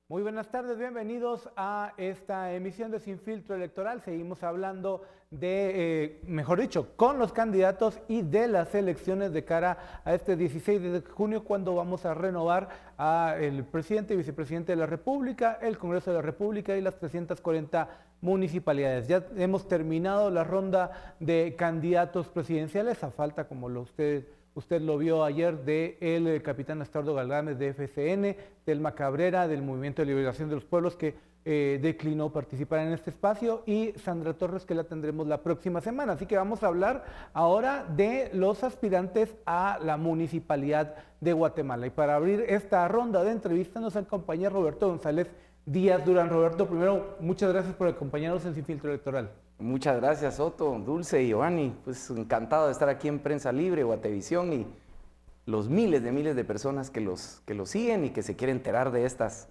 Muy buenas tardes, bienvenidos a esta emisión de Sin Filtro Electoral. Seguimos hablando de, mejor dicho, con los candidatos y de las elecciones de cara a este 16 de junio, cuando vamos a renovar al presidente y vicepresidente de la República, el Congreso de la República y las 340 municipalidades. Ya hemos terminado la ronda de candidatos presidenciales, a falta, como usted lo vio ayer, del capitán Astardo Galdames de FCN, Telma Cabrera del Movimiento de Liberación de los Pueblos, que declinó participar en este espacio, y Sandra Torres, que la tendremos la próxima semana. Así que vamos a hablar ahora de los aspirantes a la Municipalidad de Guatemala. Y para abrir esta ronda de entrevistas nos acompaña Roberto González Díaz Durán. Roberto, primero, muchas gracias por acompañarnos en Sin Filtro Electoral. Muchas gracias, Otto, Dulce y Giovanni. Pues encantado de estar aquí en Prensa Libre, Guatevisión, y los miles de personas que los siguen y que se quieren enterar de estas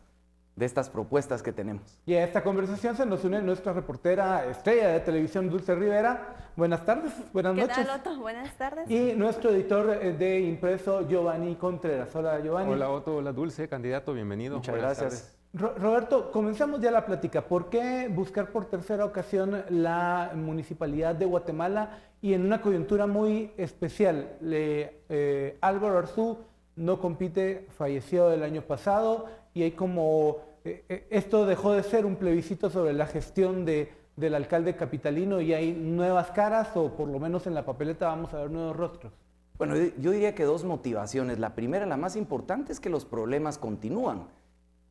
propuestas que tenemos. Y a esta conversación se nos une nuestra reportera estrella de televisión, Dulce Rivera. Buenas tardes, buenas noches. ¿Qué tal, Otto? Buenas tardes. Y nuestro editor de impreso, Giovanni Contreras. Hola, Giovanni. Hola, Otto. Hola, Dulce. Candidato, bienvenido. Muchas gracias. Roberto, comenzamos ya la plática. ¿Por qué buscar por tercera ocasión la Municipalidad de Guatemala y en una coyuntura muy especial? Álvaro Arzú no compite, falleció el año pasado, y hay como esto dejó de ser un plebiscito sobre la gestión del alcalde capitalino, y hay nuevas caras, o por lo menos en la papeleta vamos a ver nuevos rostros. Bueno, yo diría que dos motivaciones. La primera, la más importante, es que los problemas continúan.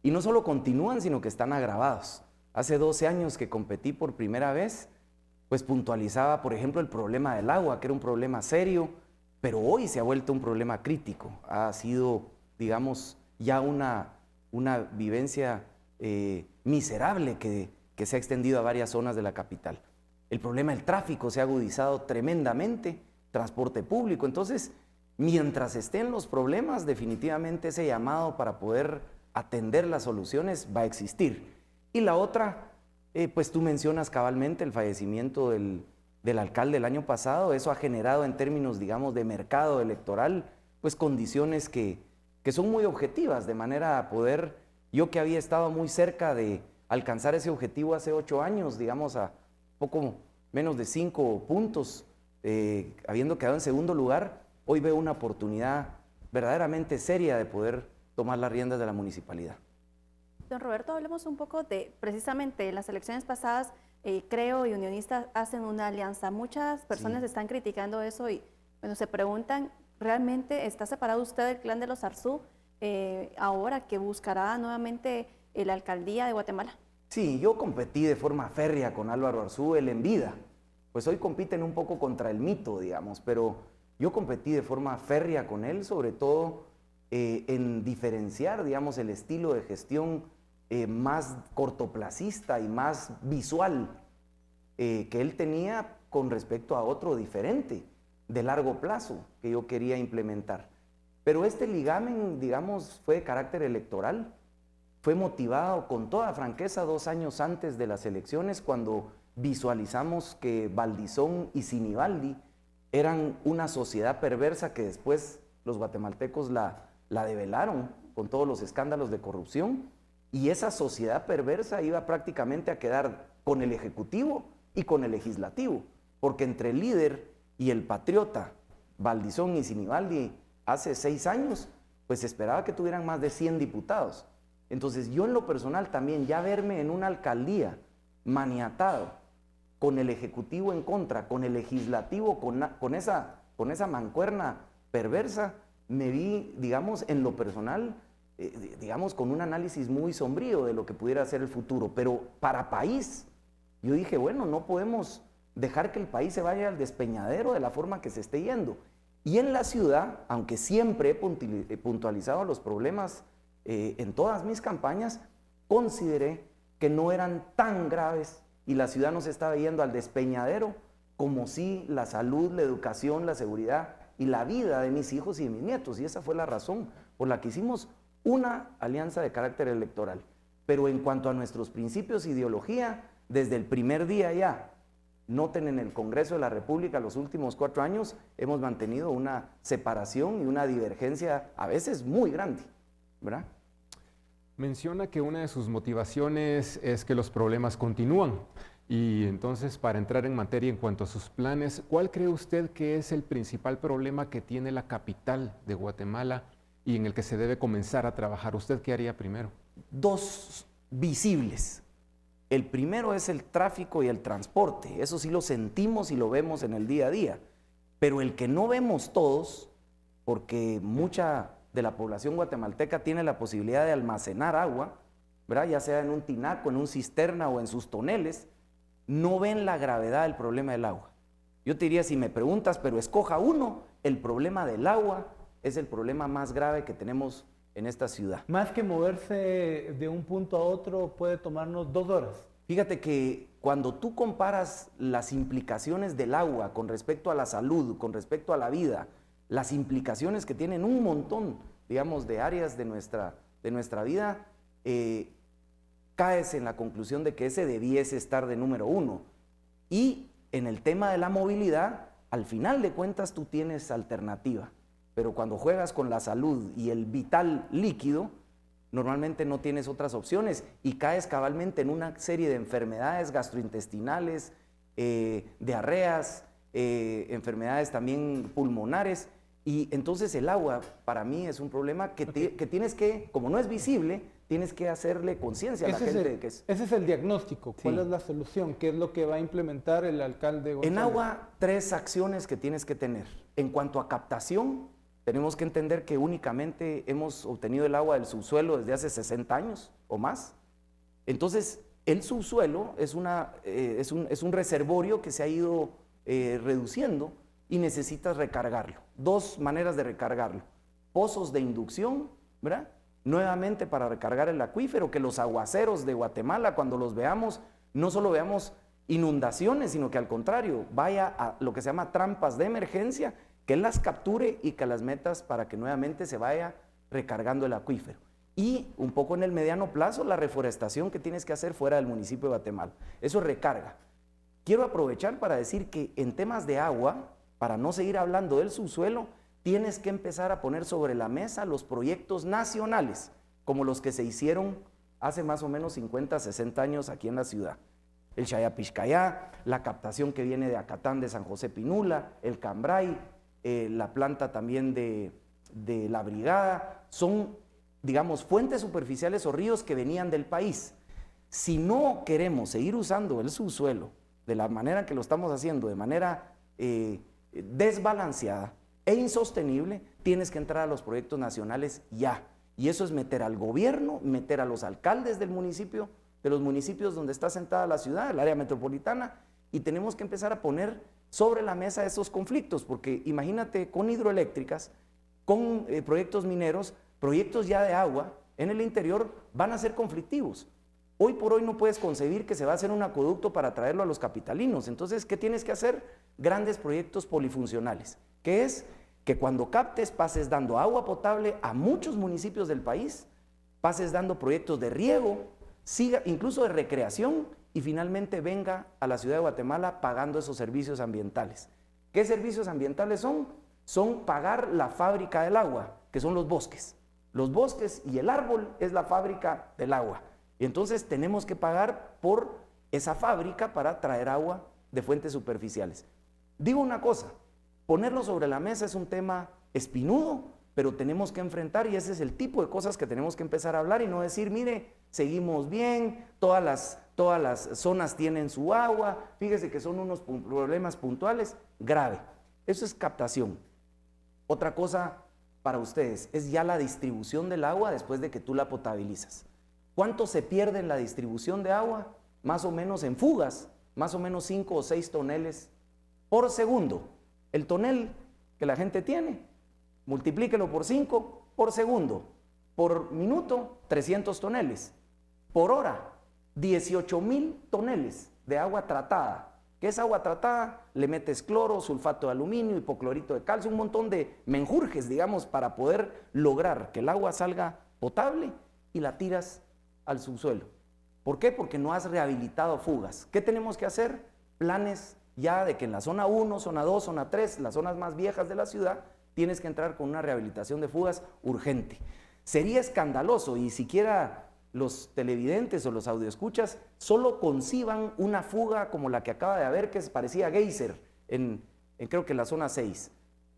Y no solo continúan, sino que están agravados. Hace 12 años que competí por primera vez, pues puntualizaba, por ejemplo, el problema del agua, que era un problema serio, pero hoy se ha vuelto un problema crítico. Ha sido, digamos, ya una vivencia miserable que se ha extendido a varias zonas de la capital. El problema del tráfico se ha agudizado tremendamente, transporte público. Entonces, mientras estén los problemas, definitivamente ese llamado para poder atender las soluciones va a existir. Y la otra, pues tú mencionas cabalmente el fallecimiento del alcalde el año pasado. Eso ha generado, en términos, digamos, de mercado electoral, pues condiciones que son muy objetivas, de manera a poder, yo que había estado muy cerca de alcanzar ese objetivo hace 8 años, digamos, a poco menos de 5 puntos, habiendo quedado en segundo lugar, hoy veo una oportunidad verdaderamente seria de poder tomar las riendas de la municipalidad. Don Roberto, hablemos un poco de, precisamente, las elecciones pasadas, Creo y Unionistas hacen una alianza. Muchas personas están criticando eso y, bueno, se preguntan, ¿realmente está separado usted del clan de los Arzú ahora que buscará nuevamente la alcaldía de Guatemala? Sí, yo competí de forma férrea con Álvaro Arzú, él en vida. Pues hoy compiten un poco contra el mito, digamos, pero yo competí de forma férrea con él, sobre todo en diferenciar, digamos, el estilo de gestión más cortoplacista y más visual que él tenía con respecto a otro diferente, de largo plazo, que yo quería implementar. Pero este ligamen, digamos, fue de carácter electoral, fue motivado con toda franqueza 2 años antes de las elecciones, cuando visualizamos que Valdizón y Sinibaldi eran una sociedad perversa que después los guatemaltecos la develaron con todos los escándalos de corrupción, y esa sociedad perversa iba prácticamente a quedar con el Ejecutivo y con el Legislativo, porque entre el líder y el patriota, Valdizón y Sinibaldi, hace 6 años, pues se esperaba que tuvieran más de 100 diputados. Entonces yo en lo personal también, ya verme en una alcaldía maniatado, con el Ejecutivo en contra, con el Legislativo, con esa mancuerna perversa, me vi, digamos, en lo personal, digamos, con un análisis muy sombrío de lo que pudiera ser el futuro. Pero para país, yo dije, bueno, no podemos dejar que el país se vaya al despeñadero de la forma que se esté yendo. Y en la ciudad, aunque siempre he puntualizado los problemas en todas mis campañas, consideré que no eran tan graves y la ciudad no se estaba yendo al despeñadero como si la salud, la educación, la seguridad y la vida de mis hijos y de mis nietos. Y esa fue la razón por la que hicimos una alianza de carácter electoral. Pero en cuanto a nuestros principios e ideología, desde el primer día ya, noten en el Congreso de la República los últimos 4 años, hemos mantenido una separación y una divergencia a veces muy grande, ¿verdad? Menciona que una de sus motivaciones es que los problemas continúan. Y entonces, para entrar en materia en cuanto a sus planes, ¿cuál cree usted que es el principal problema que tiene la capital de Guatemala y en el que se debe comenzar a trabajar? ¿Usted qué haría primero? Dos visibles. El primero es el tráfico y el transporte. Eso sí lo sentimos y lo vemos en el día a día. Pero el que no vemos todos, porque mucha de la población guatemalteca tiene la posibilidad de almacenar agua, ¿verdad? Ya sea en un tinaco, en un cisterna o en sus toneles, no ven la gravedad del problema del agua. Yo te diría, si me preguntas, pero escoja uno, el problema del agua es el problema más grave que tenemos en esta ciudad. Más que moverse de un punto a otro, puede tomarnos 2 horas. Fíjate que cuando tú comparas las implicaciones del agua con respecto a la salud, con respecto a la vida, las implicaciones que tienen un montón, digamos, de áreas de nuestra vida, caes en la conclusión de que ese debiese estar de número 1. Y en el tema de la movilidad, al final de cuentas tú tienes alternativa, pero cuando juegas con la salud y el vital líquido, normalmente no tienes otras opciones y caes cabalmente en una serie de enfermedades gastrointestinales, diarreas, enfermedades también pulmonares. Y entonces el agua para mí es un problema que tienes que, como no es visible, tienes que hacerle conciencia a la gente. Ese es el diagnóstico. ¿Cuál es la solución? ¿Qué es lo que va a implementar el alcalde González? En agua, 3 acciones que tienes que tener. En cuanto a captación, tenemos que entender que únicamente hemos obtenido el agua del subsuelo desde hace 60 años o más. Entonces, el subsuelo es un reservorio que se ha ido reduciendo y necesitas recargarlo. 2 maneras de recargarlo. Pozos de inducción, ¿verdad? Nuevamente para recargar el acuífero, que los aguaceros de Guatemala, cuando los veamos, no solo veamos inundaciones, sino que al contrario, vaya a lo que se llama trampas de emergencia, que él las capture y que las metas para que nuevamente se vaya recargando el acuífero. Y un poco en el mediano plazo, la reforestación que tienes que hacer fuera del municipio de Guatemala. Eso recarga. Quiero aprovechar para decir que en temas de agua, para no seguir hablando del subsuelo, tienes que empezar a poner sobre la mesa los proyectos nacionales, como los que se hicieron hace más o menos 50, 60 años aquí en la ciudad. El Chayapixcayá, la captación que viene de Acatán de San José Pinula, el Cambray, la planta también de la Brigada, son, digamos, fuentes superficiales o ríos que venían del país. Si no queremos seguir usando el subsuelo de la manera que lo estamos haciendo, de manera desbalanceada e insostenible, tienes que entrar a los proyectos nacionales ya. Y eso es meter al gobierno, meter a los alcaldes del municipio, de los municipios donde está sentada la ciudad, el área metropolitana, y tenemos que empezar a poner sobre la mesa esos conflictos, porque imagínate con hidroeléctricas, con proyectos mineros, proyectos ya de agua en el interior van a ser conflictivos. Hoy por hoy no puedes concebir que se va a hacer un acueducto para traerlo a los capitalinos. Entonces, ¿qué tienes que hacer? Grandes proyectos polifuncionales, que es que cuando captes pases dando agua potable a muchos municipios del país, pases dando proyectos de riego, incluso de recreación, y finalmente venga a la ciudad de Guatemala pagando esos servicios ambientales. ¿Qué servicios ambientales son? Son pagar la fábrica del agua, que son los bosques. Los bosques y el árbol es la fábrica del agua. Y entonces tenemos que pagar por esa fábrica para traer agua de fuentes superficiales. Digo una cosa, ponerlo sobre la mesa es un tema espinudo, pero tenemos que enfrentar, y ese es el tipo de cosas que tenemos que empezar a hablar y no decir, mire, seguimos bien, todas las zonas tienen su agua, fíjese que son unos problemas puntuales, grave. Eso es captación. Otra cosa para ustedes es ya la distribución del agua después de que tú la potabilizas. ¿Cuánto se pierde en la distribución de agua? Más o menos en fugas, más o menos 5 o 6 toneles por segundo. El tonel que la gente tiene, multiplíquelo por 5 por segundo. Por minuto, 300 toneles. Por hora, 18,000 toneles de agua tratada. ¿Qué es agua tratada? Le metes cloro, sulfato de aluminio, hipoclorito de calcio, un montón de menjurjes, digamos, para poder lograr que el agua salga potable y la tiras al subsuelo. ¿Por qué? Porque no has rehabilitado fugas. ¿Qué tenemos que hacer? Planes ya de que en la zona 1, zona 2, zona 3, las zonas más viejas de la ciudad, tienes que entrar con una rehabilitación de fugas urgente. sería escandaloso, y siquiera los televidentes o los audioescuchas solo conciban una fuga como la que acaba de haber, que parecía geyser en creo que la zona 6.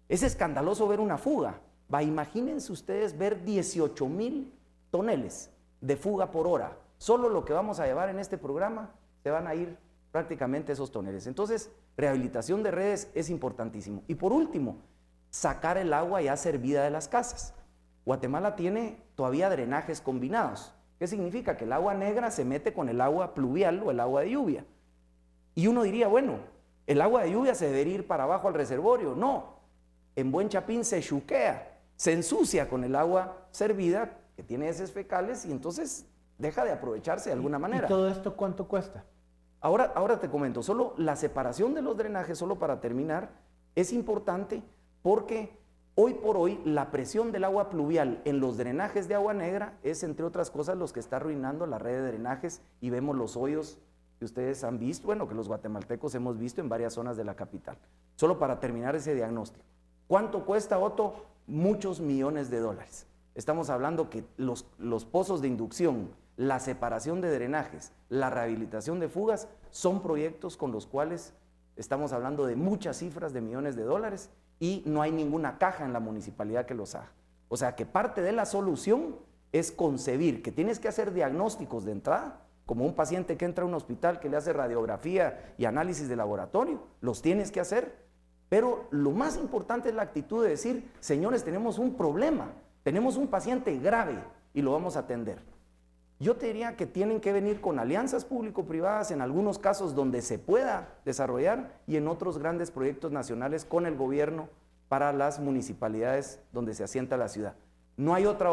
Es escandaloso ver una fuga. Imagínense ustedes ver 18,000 toneles de fuga por hora. Solo lo que vamos a llevar en este programa se van a ir prácticamente esos toneles. Entonces, rehabilitación de redes es importantísimo. Y por último, sacar el agua ya servida de las casas. Guatemala tiene todavía drenajes combinados. ¿Qué significa? Que el agua negra se mete con el agua pluvial o el agua de lluvia. Y uno diría, bueno, el agua de lluvia se debería ir para abajo al reservorio. No, en Buen Chapín se chuquea, se ensucia con el agua servida que tiene heces fecales y entonces deja de aprovecharse de alguna manera. ¿Y todo esto cuánto cuesta? Ahora te comento, solo la separación de los drenajes, solo para terminar, es importante porque hoy por hoy la presión del agua pluvial en los drenajes de agua negra es, entre otras cosas, los que está arruinando la red de drenajes y vemos los hoyos que ustedes han visto, bueno, que los guatemaltecos hemos visto en varias zonas de la capital. Solo para terminar ese diagnóstico. ¿Cuánto cuesta, Otto? Muchos millones de dólares. Estamos hablando que los pozos de inducción, la separación de drenajes, la rehabilitación de fugas, son proyectos con los cuales estamos hablando de muchas cifras de millones de dólares y no hay ninguna caja en la municipalidad que los haga. O sea que parte de la solución es concebir que tienes que hacer diagnósticos de entrada, como un paciente que entra a un hospital que le hace radiografía y análisis de laboratorio, los tienes que hacer, pero lo más importante es la actitud de decir, señores, tenemos un problema, tenemos un paciente grave y lo vamos a atender. Yo te diría que tienen que venir con alianzas público-privadas en algunos casos donde se pueda desarrollar y en otros grandes proyectos nacionales con el gobierno para las municipalidades donde se asienta la ciudad. No hay otra,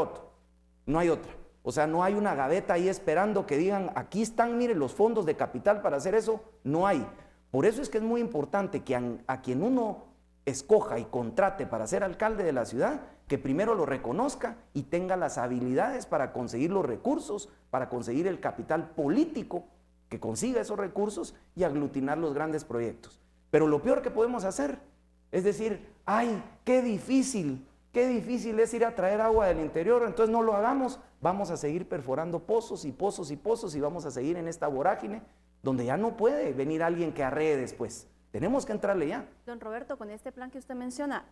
no hay otra. O sea, no hay una gaveta ahí esperando que digan, aquí están, miren, los fondos de capital para hacer eso. No hay. Por eso es que es muy importante que a quien uno escoja y contrate para ser alcalde de la ciudad, que primero lo reconozca y tenga las habilidades para conseguir los recursos, para conseguir el capital político que consiga esos recursos y aglutinar los grandes proyectos. Pero lo peor que podemos hacer es decir, ay, qué difícil es ir a traer agua del interior, entonces no lo hagamos, vamos a seguir perforando pozos y pozos y pozos y vamos a seguir en esta vorágine donde ya no puede venir alguien que arree después. Tenemos que entrarle ya. Don Roberto, con este plan que usted menciona,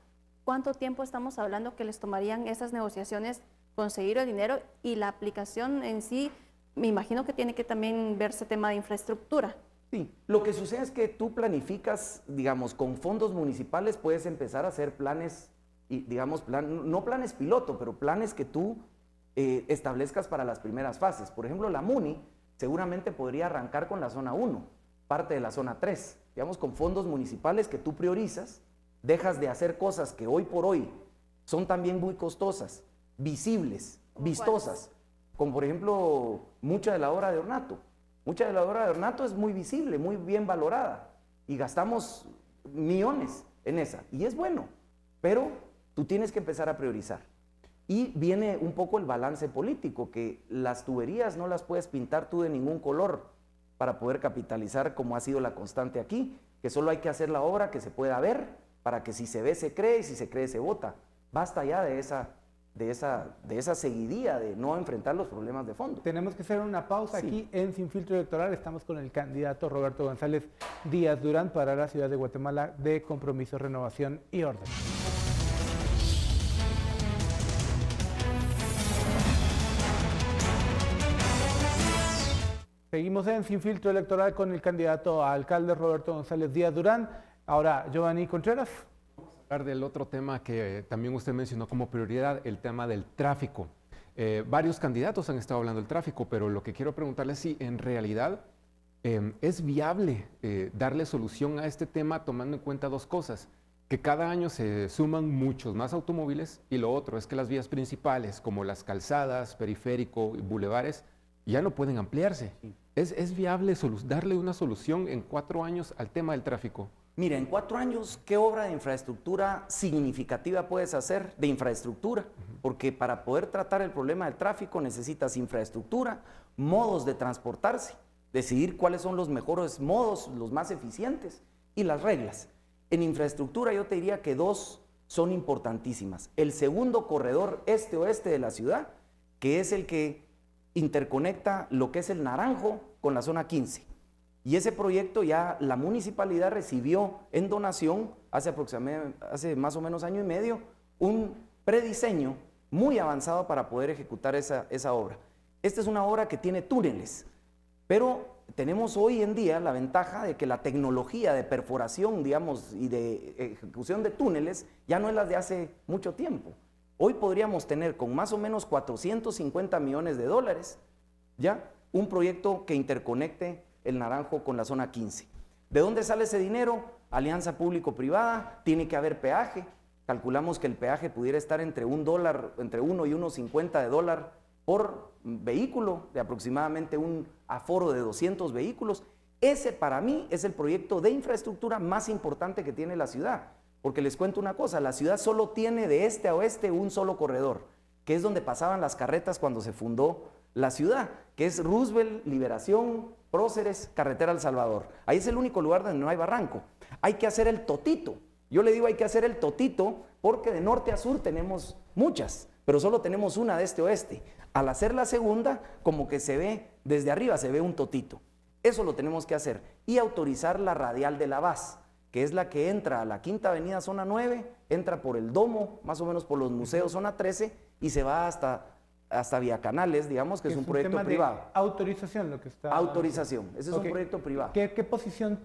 ¿cuánto tiempo estamos hablando que les tomarían esas negociaciones, conseguir el dinero y la aplicación en sí? Me imagino que tiene que también verse tema de infraestructura. Sí, lo que sucede es que tú planificas, digamos, con fondos municipales puedes empezar a hacer planes, y, digamos, no planes piloto, pero planes que tú establezcas para las primeras fases. Por ejemplo, la MUNI seguramente podría arrancar con la zona 1, parte de la zona 3, digamos, con fondos municipales que tú priorizas, dejas de hacer cosas que hoy por hoy son también muy costosas, visibles, vistosas, como por ejemplo mucha de la obra de ornato. Mucha de la obra de ornato es muy visible, muy bien valorada y gastamos millones en esa y es bueno, pero tú tienes que empezar a priorizar. Y viene un poco el balance político, que las tuberías no las puedes pintar tú de ningún color para poder capitalizar como ha sido la constante aquí, que solo hay que hacer la obra que se pueda ver para que si se ve se cree y si se cree se vota. Basta ya de esa seguidilla de no enfrentar los problemas de fondo. Tenemos que hacer una pausa aquí en Sin Filtro Electoral. Estamos con el candidato Roberto González Díaz Durán para la ciudad de Guatemala de Compromiso, Renovación y Orden. Seguimos en Sin Filtro Electoral con el candidato a alcalde Roberto González Díaz Durán. Ahora, Giovanni Contreras. Vamos a hablar del otro tema que también usted mencionó como prioridad, el tema del tráfico. Varios candidatos han estado hablando del tráfico, pero lo que quiero preguntarle es si en realidad es viable darle solución a este tema tomando en cuenta dos cosas. Que cada año se suman muchos más automóviles y lo otro es que las vías principales como las calzadas, periférico y bulevares ya no pueden ampliarse. ¿Es viable darle una solución en 4 años al tema del tráfico? Mira, en 4 años, ¿qué obra de infraestructura significativa puedes hacer de infraestructura? Porque para poder tratar el problema del tráfico necesitas infraestructura, modos de transportarse, decidir cuáles son los mejores modos, los más eficientes y las reglas. En infraestructura yo te diría que 2 son importantísimas. El segundo corredor este-oeste de la ciudad, que es el que interconecta lo que es el Naranjo con la zona 15. Y ese proyecto ya la municipalidad recibió en donación hace más o menos año y medio un prediseño muy avanzado para poder ejecutar esa obra. Esta es una obra que tiene túneles, pero tenemos hoy en día la ventaja de que la tecnología de perforación, digamos, y de ejecución de túneles ya no es la de hace mucho tiempo. Hoy podríamos tener con más o menos 450 millones de dólares, ¿ya? Un proyecto que interconecte el Naranjo con la zona 15. ¿De dónde sale ese dinero? Alianza público-privada, tiene que haber peaje. Calculamos que el peaje pudiera estar entre $1, entre 1 y 1.50 de dólar por vehículo, de aproximadamente un aforo de 200 vehículos. Ese para mí es el proyecto de infraestructura más importante que tiene la ciudad, porque les cuento una cosa, la ciudad solo tiene de este a oeste un solo corredor, que es donde pasaban las carretas cuando se fundó la ciudad, que es Roosevelt, Liberación, Próceres, Carretera El Salvador. Ahí es el único lugar donde no hay barranco. Hay que hacer el totito. Yo le digo hay que hacer el totito porque de norte a sur tenemos muchas, pero solo tenemos una de este a oeste. Al hacer la segunda, como que se ve, desde arriba se ve un totito. Eso lo tenemos que hacer. Y autorizar la radial de la Vaz, que es la que entra a la Quinta Avenida, zona 9, entra por el Domo, más o menos por los museos, zona 13, y se va hasta Vía Canales, digamos, que es un proyecto privado. Autorización, lo que está... Autorización, ese es un proyecto privado. ¿Qué posición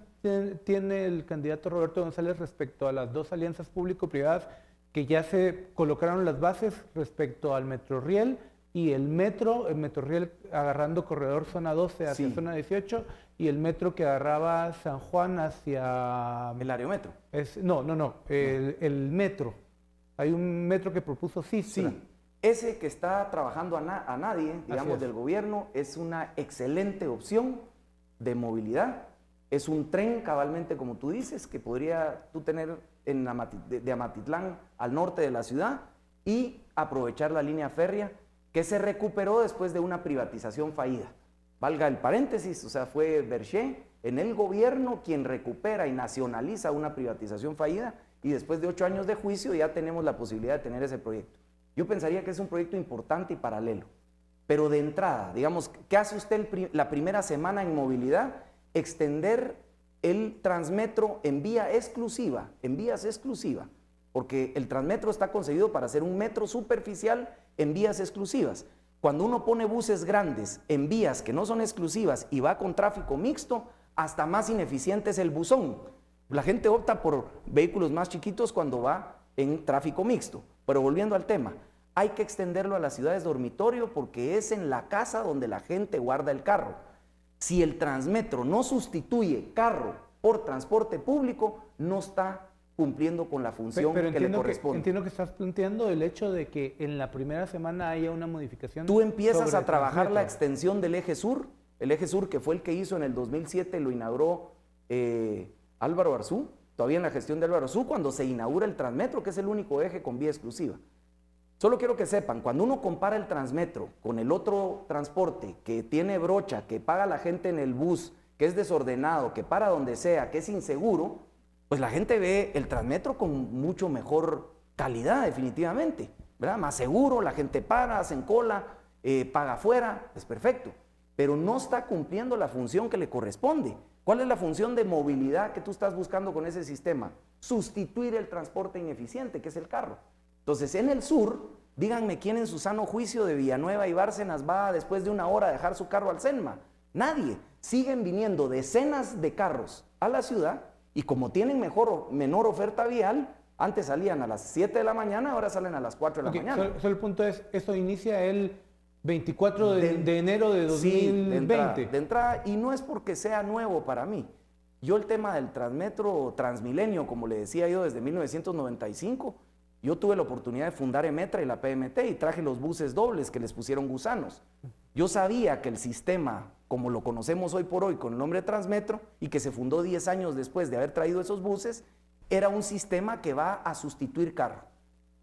tiene el candidato Roberto González respecto a las dos alianzas público-privadas que ya se colocaron las bases respecto al Metrorriel y el Metrorriel agarrando corredor zona 12 hacia zona 18 y el metro que agarraba San Juan hacia... ¿El Aerometro? El metro. Hay un metro que propuso Sistra. Sí. Ese que está trabajando a nadie, digamos, del gobierno, es una excelente opción de movilidad. Es un tren, cabalmente, como tú dices, que podría tú tener de Amatitlán al norte de la ciudad y aprovechar la línea férrea que se recuperó después de una privatización fallida. Valga el paréntesis, o sea, fue Berger en el gobierno quien recupera y nacionaliza una privatización fallida y después de 8 años de juicio ya tenemos la posibilidad de tener ese proyecto. Yo pensaría que es un proyecto importante y paralelo, pero de entrada, digamos, ¿qué hace usted la primera semana en movilidad? Extender el Transmetro en vías exclusivas, porque el Transmetro está concebido para ser un metro superficial en vías exclusivas. Cuando uno pone buses grandes en vías que no son exclusivas y va con tráfico mixto, hasta más ineficiente es el buzón. La gente opta por vehículos más chiquitos cuando va en tráfico mixto. Pero volviendo al tema, hay que extenderlo a las ciudades dormitorio porque es en la casa donde la gente guarda el carro. Si el Transmetro no sustituye carro por transporte público, no está cumpliendo con la función que le corresponde. Entiendo que estás planteando el hecho de que en la primera semana haya una modificación. Tú empiezas a trabajar la extensión del eje sur, el eje sur que fue el que hizo en el 2007, lo inauguró Álvaro Arzú, todavía en la gestión de Álvaro Arzú, cuando se inaugura el Transmetro, que es el único eje con vía exclusiva. Solo quiero que sepan, cuando uno compara el Transmetro con el otro transporte que tiene brocha, que paga la gente en el bus, que es desordenado, que para donde sea, que es inseguro, pues la gente ve el Transmetro con mucho mejor calidad, definitivamente, ¿verdad? Más seguro, la gente para, hacen cola, paga afuera, es perfecto, pero no está cumpliendo la función que le corresponde. ¿Cuál es la función de movilidad que tú estás buscando con ese sistema? Sustituir el transporte ineficiente, que es el carro. Entonces, en el sur, díganme quién en su sano juicio de Villanueva y Bárcenas va después de una hora a dejar su carro al Senma. Nadie. Siguen viniendo decenas de carros a la ciudad y como tienen menor oferta vial, antes salían a las 7 de la mañana, ahora salen a las 4 de la mañana. Solo el punto es, esto inicia el 24 de enero de 2020. Sí, de entrada, y no es porque sea nuevo para mí. Yo el tema del Transmetro Transmilenio, como le decía yo, desde 1995, yo tuve la oportunidad de fundar Emetra y la PMT y traje los buses dobles que les pusieron gusanos. Yo sabía que el sistema, como lo conocemos hoy por hoy con el nombre de Transmetro y que se fundó 10 años después de haber traído esos buses, era un sistema que va a sustituir carro.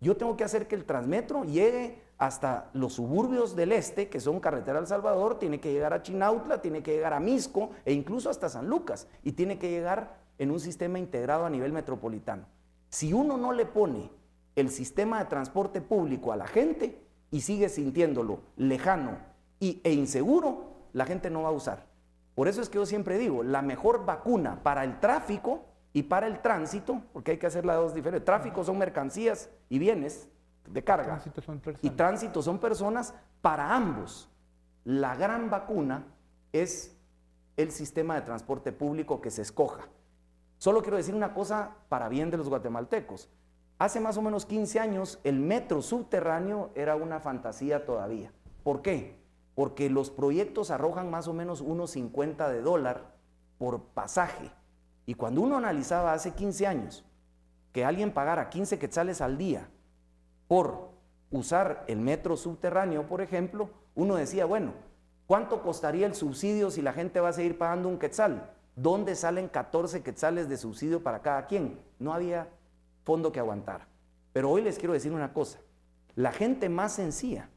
Yo tengo que hacer que el Transmetro llegue hasta los suburbios del este, que son Carretera El Salvador, tiene que llegar a Chinautla, tiene que llegar a Misco e incluso hasta San Lucas y tiene que llegar en un sistema integrado a nivel metropolitano. Si uno no le pone el sistema de transporte público a la gente y sigue sintiéndolo lejano e inseguro, la gente no va a usar. Por eso es que yo siempre digo, la mejor vacuna para el tráfico y para el tránsito, porque hay que hacer las dos diferentes. Tráfico son mercancías y bienes de carga. Tránsito son personas. Y tránsito son personas. Para ambos, la gran vacuna es el sistema de transporte público que se escoja. Solo quiero decir una cosa para bien de los guatemaltecos. Hace más o menos 15 años el metro subterráneo era una fantasía todavía. ¿Por qué? Porque los proyectos arrojan más o menos unos 50 de dólar por pasaje. Y cuando uno analizaba hace 15 años que alguien pagara 15 quetzales al día por usar el metro subterráneo, por ejemplo, uno decía, bueno, ¿cuánto costaría el subsidio si la gente va a seguir pagando un quetzal? ¿Dónde salen 14 quetzales de subsidio para cada quien? No había fondo que aguantara. Pero hoy les quiero decir una cosa, la gente más sencilla,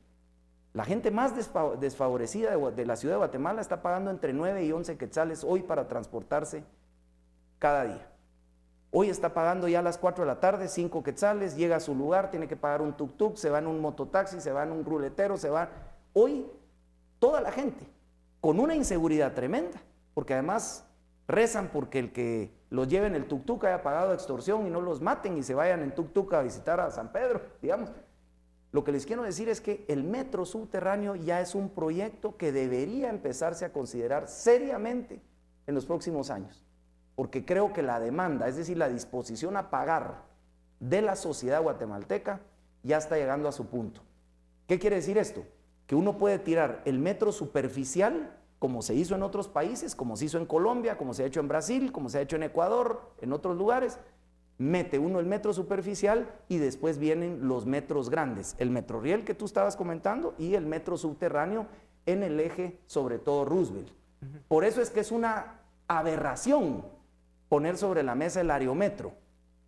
la gente más desfavorecida de la ciudad de Guatemala está pagando entre 9 y 11 quetzales hoy para transportarse cada día. Hoy está pagando ya a las 4 de la tarde 5 quetzales, llega a su lugar, tiene que pagar un tuk-tuk, se va en un mototaxi, se va en un ruletero, se va. Hoy toda la gente con una inseguridad tremenda, porque además rezan porque el que los lleve en el tuk-tuk haya pagado extorsión y no los maten y se vayan en tuk-tuk a visitar a San Pedro, digamos. Lo que les quiero decir es que el metro subterráneo ya es un proyecto que debería empezarse a considerar seriamente en los próximos años, porque creo que la demanda, es decir, la disposición a pagar de la sociedad guatemalteca ya está llegando a su punto. ¿Qué quiere decir esto? Que uno puede tirar el metro superficial, como se hizo en otros países, como se hizo en Colombia, como se ha hecho en Brasil, como se ha hecho en Ecuador, en otros lugares. Mete uno el metro superficial y después vienen los metros grandes, el Metroriel que tú estabas comentando y el metro subterráneo en el eje, sobre todo Roosevelt. Por eso es que es una aberración poner sobre la mesa el aerometro.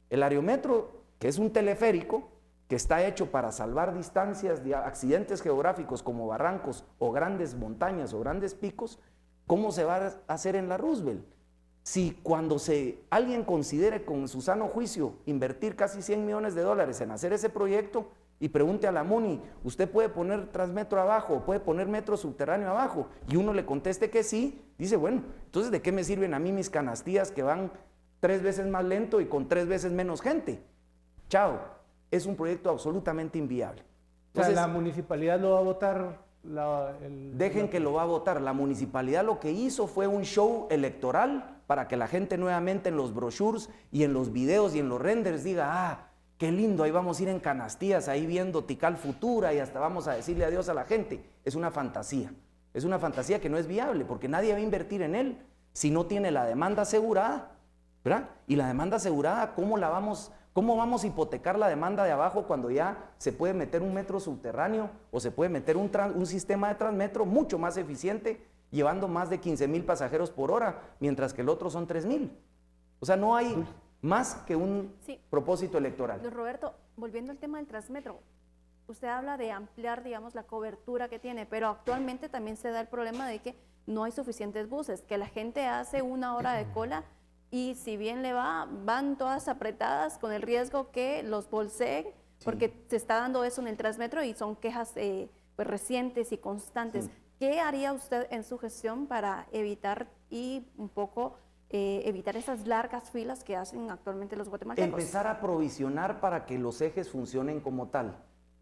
El aerometro, que es un teleférico que está hecho para salvar distancias de accidentes geográficos como barrancos o grandes montañas o grandes picos, ¿cómo se va a hacer en la Roosevelt? Si cuando alguien considere con su sano juicio invertir casi 100 millones de dólares en hacer ese proyecto y pregunte a la MUNI, ¿usted puede poner Transmetro abajo o puede poner metro subterráneo abajo? Y uno le conteste que sí, dice, bueno, entonces ¿de qué me sirven a mí mis canastillas que van 3 veces más lento y con 3 veces menos gente? Chao, es un proyecto absolutamente inviable. Entonces, o sea, la municipalidad lo va a votar. Dejen que lo va a votar. La municipalidad lo que hizo fue un show electoral para que la gente nuevamente en los brochures y en los videos y en los renders diga, ah, qué lindo, ahí vamos a ir en canastillas, ahí viendo Tikal Futura y hasta vamos a decirle adiós a la gente. Es una fantasía que no es viable porque nadie va a invertir en él si no tiene la demanda asegurada, ¿verdad? Y la demanda asegurada, ¿cómo vamos a hipotecar la demanda de abajo cuando ya se puede meter un metro subterráneo o se puede meter un sistema de Transmetro mucho más eficiente, llevando más de 15,000 pasajeros por hora, mientras que el otro son 3,000? O sea, no hay más que un propósito electoral. Don Roberto, volviendo al tema del Transmetro, usted habla de ampliar, digamos, la cobertura que tiene, pero actualmente también se da el problema de que no hay suficientes buses, que la gente hace 1 hora de cola y si bien le va, van todas apretadas con el riesgo que los bolseen, porque se está dando eso en el Transmetro y son quejas pues, recientes y constantes. Sí. ¿Qué haría usted en su gestión para evitar y un poco evitar esas largas filas que hacen actualmente los guatemaltecos? Empezar a provisionar para que los ejes funcionen como tal,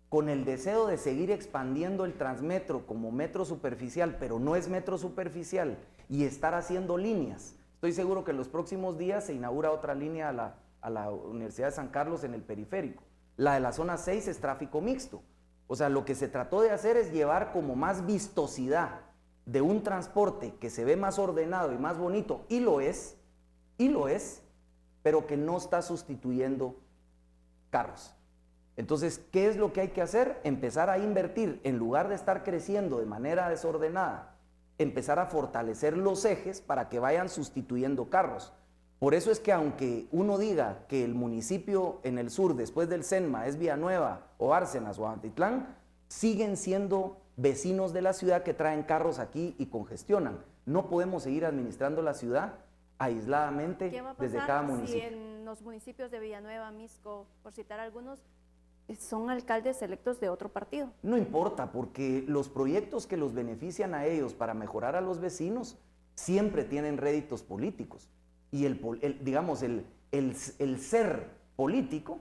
con el deseo de seguir expandiendo el Transmetro como metro superficial, pero no es metro superficial, y estar haciendo líneas. Estoy seguro que en los próximos días se inaugura otra línea a la Universidad de San Carlos en el periférico. La de la zona 6 es tráfico mixto. O sea, lo que se trató de hacer es llevar como más vistosidad de un transporte que se ve más ordenado y más bonito, y lo es, pero que no está sustituyendo carros. Entonces, ¿qué es lo que hay que hacer? Empezar a invertir, en lugar de estar creciendo de manera desordenada, empezar a fortalecer los ejes para que vayan sustituyendo carros. Por eso es que aunque uno diga que el municipio en el sur, después del Senma, es Villanueva o Bárcenas o Atitlán, siguen siendo vecinos de la ciudad que traen carros aquí y congestionan. No podemos seguir administrando la ciudad aisladamente desde cada municipio. ¿Qué va a pasar si en los municipios de Villanueva, Misco, por citar algunos, son alcaldes electos de otro partido. No importa, porque los proyectos que los benefician a ellos para mejorar a los vecinos siempre tienen réditos políticos. Y digamos, el ser político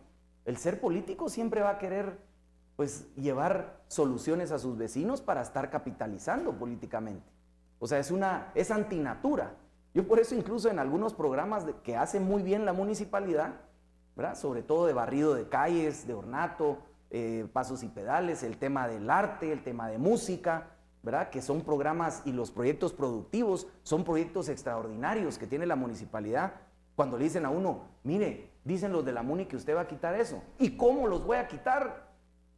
siempre va a querer pues llevar soluciones a sus vecinos para estar capitalizando políticamente. O sea, es antinatura. Yo por eso incluso en algunos programas que hace muy bien la municipalidad, ¿verdad? Sobre todo de barrido de calles, de ornato, pasos y pedales, el tema del arte, el tema de música, ¿verdad? Que son programas, y los proyectos productivos son proyectos extraordinarios que tiene la municipalidad. Cuando le dicen a uno, mire, dicen los de la MUNI que usted va a quitar eso. ¿Y cómo los voy a quitar?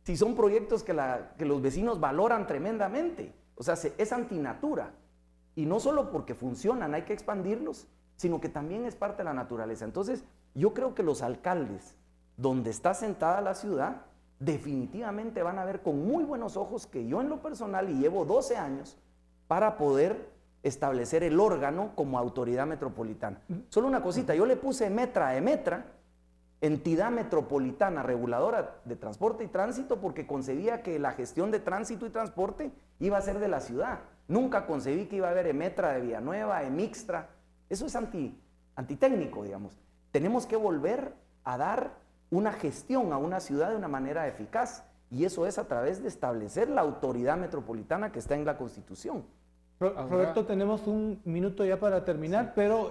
Si son proyectos que los vecinos valoran tremendamente. O sea, es antinatura. Y no solo porque funcionan, hay que expandirlos, sino que también es parte de la naturaleza. Entonces, yo creo que los alcaldes, donde está sentada la ciudad, definitivamente van a ver con muy buenos ojos que yo en lo personal, y llevo 12 años, para poder establecer el órgano como autoridad metropolitana. Solo una cosita, yo le puse EMETRA, Entidad Metropolitana Reguladora de Transporte y Tránsito, porque concebía que la gestión de tránsito y transporte iba a ser de la ciudad. Nunca concebí que iba a haber EMETRA de Villanueva, EMIXTRA. Eso es antitécnico, digamos. Tenemos que volver a dar una gestión a una ciudad de una manera eficaz, y eso es a través de establecer la autoridad metropolitana que está en la Constitución. Roberto, tenemos un minuto ya para terminar, sí, pero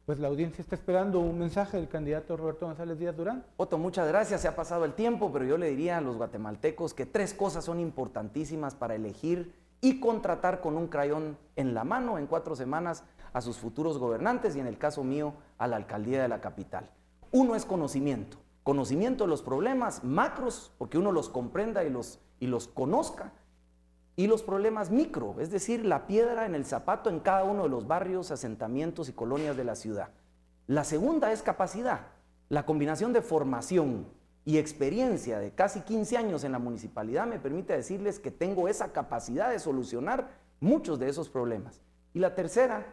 pues la audiencia está esperando un mensaje del candidato Roberto González Díaz Durán. Otto, muchas gracias, se ha pasado el tiempo, pero yo le diría a los guatemaltecos que 3 cosas son importantísimas para elegir y contratar con un crayón en la mano en 4 semanas a sus futuros gobernantes, y en el caso mío a la alcaldía de la capital. Uno es conocimiento de los problemas macros, porque uno los comprenda y los conozca, y los problemas micro, es decir, la piedra en el zapato en cada uno de los barrios, asentamientos y colonias de la ciudad. La segunda es capacidad, la combinación de formación y experiencia de casi 15 años en la municipalidad me permite decirles que tengo esa capacidad de solucionar muchos de esos problemas. Y la tercera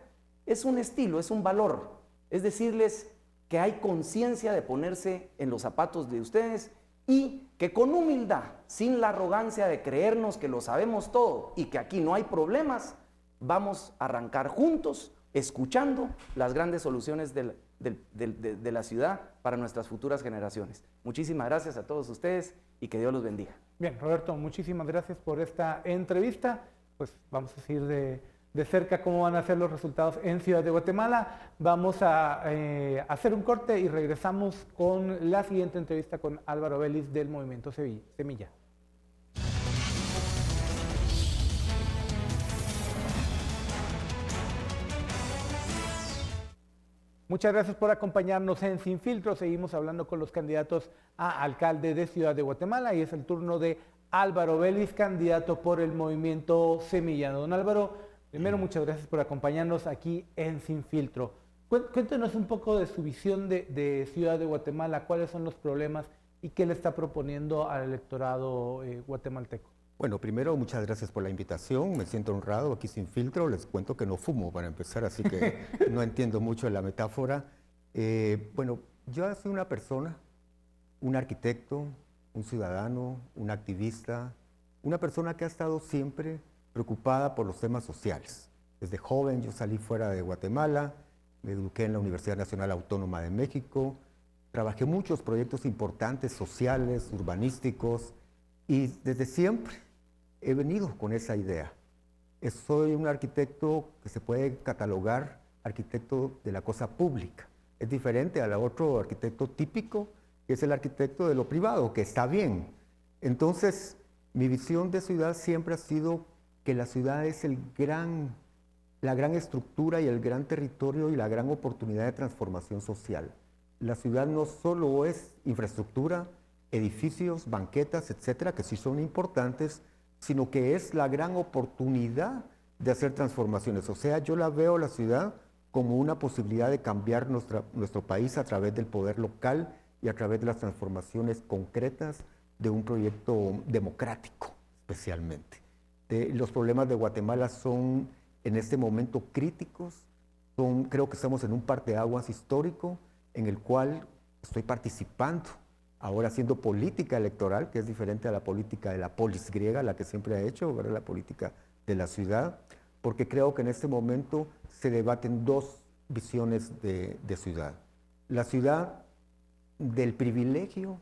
es un estilo, es un valor, es decirles que hay conciencia de ponerse en los zapatos de ustedes, y que con humildad, sin la arrogancia de creernos que lo sabemos todo y que aquí no hay problemas, vamos a arrancar juntos, escuchando las grandes soluciones de la ciudad para nuestras futuras generaciones. Muchísimas gracias a todos ustedes y que Dios los bendiga. Bien, Roberto, muchísimas gracias por esta entrevista. Pues vamos a seguir de cerca cómo van a ser los resultados en Ciudad de Guatemala. Vamos a hacer un corte y regresamos con la siguiente entrevista con Álvaro Vélez del Movimiento Semilla. Muchas gracias por acompañarnos en Sin Filtro. Seguimos hablando con los candidatos a alcalde de Ciudad de Guatemala, y es el turno de Álvaro Vélez, candidato por el Movimiento Semilla. Don Álvaro, primero, muchas gracias por acompañarnos aquí en Sin Filtro. Cuéntenos un poco de su visión de Ciudad de Guatemala, cuáles son los problemas y qué le está proponiendo al electorado guatemalteco. Bueno, primero, muchas gracias por la invitación, me siento honrado aquí Sin Filtro. Les cuento que no fumo para empezar, así que no entiendo mucho de la metáfora. Bueno, yo soy una persona, un arquitecto, un ciudadano, un activista, una persona que ha estado siempre preocupada por los temas sociales. Desde joven yo salí fuera de Guatemala, me eduqué en la Universidad Nacional Autónoma de México, trabajé muchos proyectos importantes sociales, urbanísticos, y desde siempre he venido con esa idea. Soy un arquitecto que se puede catalogar arquitecto de la cosa pública. Es diferente al otro arquitecto típico, que es el arquitecto de lo privado, que está bien. Entonces, mi visión de ciudad siempre ha sido que la ciudad es la gran estructura y el gran territorio y la gran oportunidad de transformación social. La ciudad no solo es infraestructura, edificios, banquetas, etcétera, que sí son importantes, sino que es la gran oportunidad de hacer transformaciones. O sea, yo la veo la ciudad como una posibilidad de cambiar nuestro país a través del poder local y a través de las transformaciones concretas de un proyecto democrático, especialmente. Los problemas de Guatemala son en este momento críticos, creo que estamos en un parteaguas histórico en el cual estoy participando ahora haciendo política electoral, que es diferente a la política de la polis griega, la que siempre ha hecho, ¿verdad? La política de la ciudad, porque creo que en este momento se debaten dos visiones de ciudad. La ciudad del privilegio,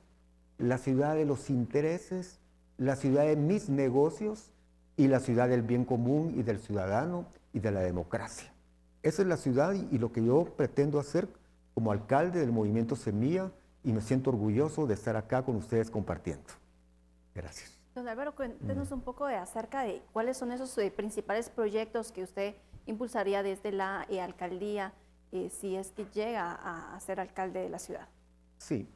la ciudad de los intereses, la ciudad de mis negocios y la ciudad del bien común y del ciudadano y de la democracia. Esa es la ciudad y lo que yo pretendo hacer como alcalde del movimiento Semilla, y me siento orgulloso de estar acá con ustedes compartiendo. Gracias. Don Álvaro, cuéntenos un poco acerca de cuáles son esos principales proyectos que usted impulsaría desde la alcaldía si es que llega a ser alcalde de la ciudad. Sí.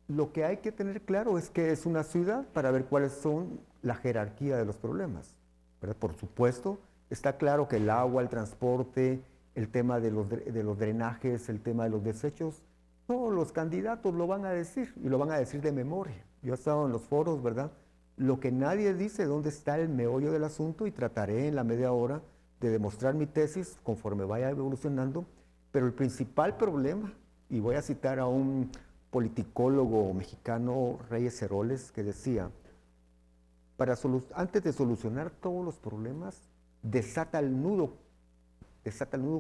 Lo que hay que tener claro es que es una ciudad para ver cuáles son la jerarquía de los problemas, ¿verdad? Por supuesto, está claro que el agua, el transporte, el tema de los drenajes, el tema de los desechos, todos los candidatos lo van a decir y lo van a decir de memoria. Yo he estado en los foros, ¿verdad? Lo que nadie dice, dónde está el meollo del asunto, y trataré en la media hora de demostrar mi tesis conforme vaya evolucionando, pero el principal problema, y voy a citar a un politicólogo mexicano, Reyes Heroles, que decía, antes de solucionar todos los problemas, desata el nudo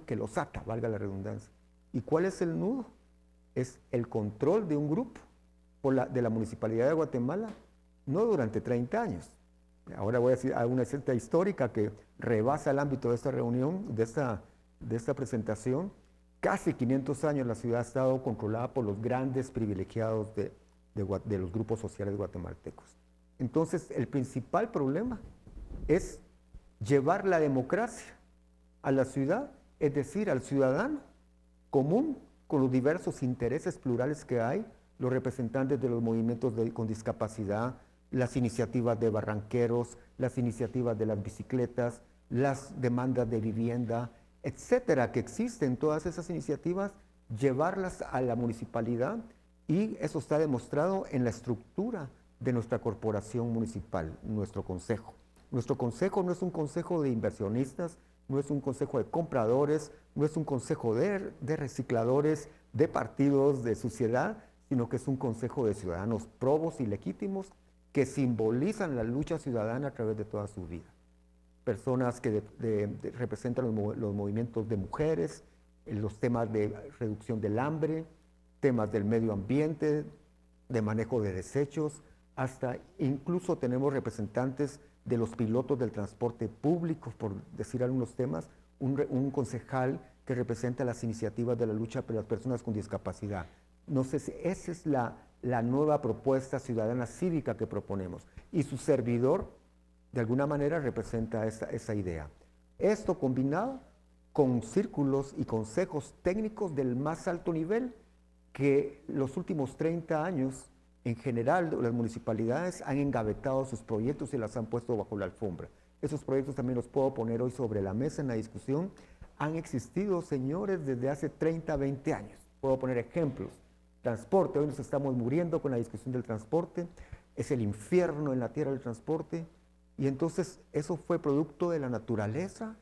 que los ata, valga la redundancia. ¿Y cuál es el nudo? Es el control de un grupo de la Municipalidad de Guatemala, no durante 30 años. Ahora voy a decir una cierta histórica que rebasa el ámbito de esta reunión, de esta presentación. Casi 500 años la ciudad ha estado controlada por los grandes privilegiados de los grupos sociales guatemaltecos. Entonces, el principal problema es llevar la democracia a la ciudad, es decir, al ciudadano común, con los diversos intereses plurales que hay, los representantes de los movimientos con discapacidad, las iniciativas de barranqueros, las iniciativas de las bicicletas, las demandas de vivienda, etcétera, que existen, todas esas iniciativas, llevarlas a la municipalidad, y eso está demostrado en la estructura de nuestra corporación municipal, nuestro consejo. Nuestro consejo no es un consejo de inversionistas, no es un consejo de compradores, no es un consejo de recicladores, de partidos, de suciedad, sino que es un consejo de ciudadanos probos y legítimos que simbolizan la lucha ciudadana a través de toda su vida. Personas que representan los movimientos de mujeres, los temas de reducción del hambre, temas del medio ambiente, de manejo de desechos, hasta incluso tenemos representantes de los pilotos del transporte público, por decir algunos temas, un concejal que representa las iniciativas de la lucha por las personas con discapacidad. No sé si esa es la nueva propuesta ciudadana cívica que proponemos, y su servidor de alguna manera representa esa idea. Esto combinado con círculos y consejos técnicos del más alto nivel que los últimos 30 años en general las municipalidades han engavetado sus proyectos y las han puesto bajo la alfombra. Esos proyectos también los puedo poner hoy sobre la mesa en la discusión. Han existido, señores, desde hace 30, 20 años. Puedo poner ejemplos. Transporte, hoy nos estamos muriendo con la discusión del transporte. Es el infierno en la tierra del transporte. Y entonces, ¿eso fue producto de la naturaleza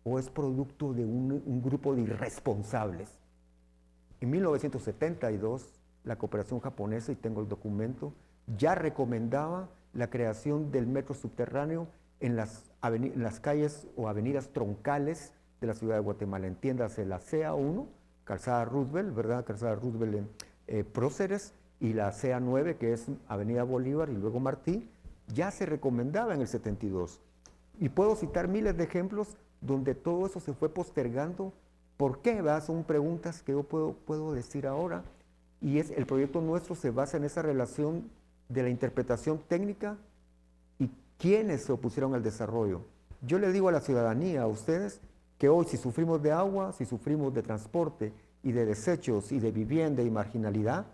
o es producto de un grupo de irresponsables? En 1972, la cooperación japonesa, y tengo el documento, ya recomendaba la creación del metro subterráneo en las calles o avenidas troncales de la ciudad de Guatemala. Entiéndase, la CA1, Calzada Roosevelt, ¿verdad? Calzada Roosevelt Próceres, y la CA9, que es Avenida Bolívar y luego Martí, ya se recomendaba en el 72. Y puedo citar miles de ejemplos donde todo eso se fue postergando. ¿Por qué? ¿Verdad? Son preguntas que yo puedo decir ahora. Y el proyecto nuestro se basa en esa relación de la interpretación técnica y quiénes se opusieron al desarrollo. Yo le digo a la ciudadanía, a ustedes, que hoy si sufrimos de agua, si sufrimos de transporte y de desechos y de vivienda y marginalidad,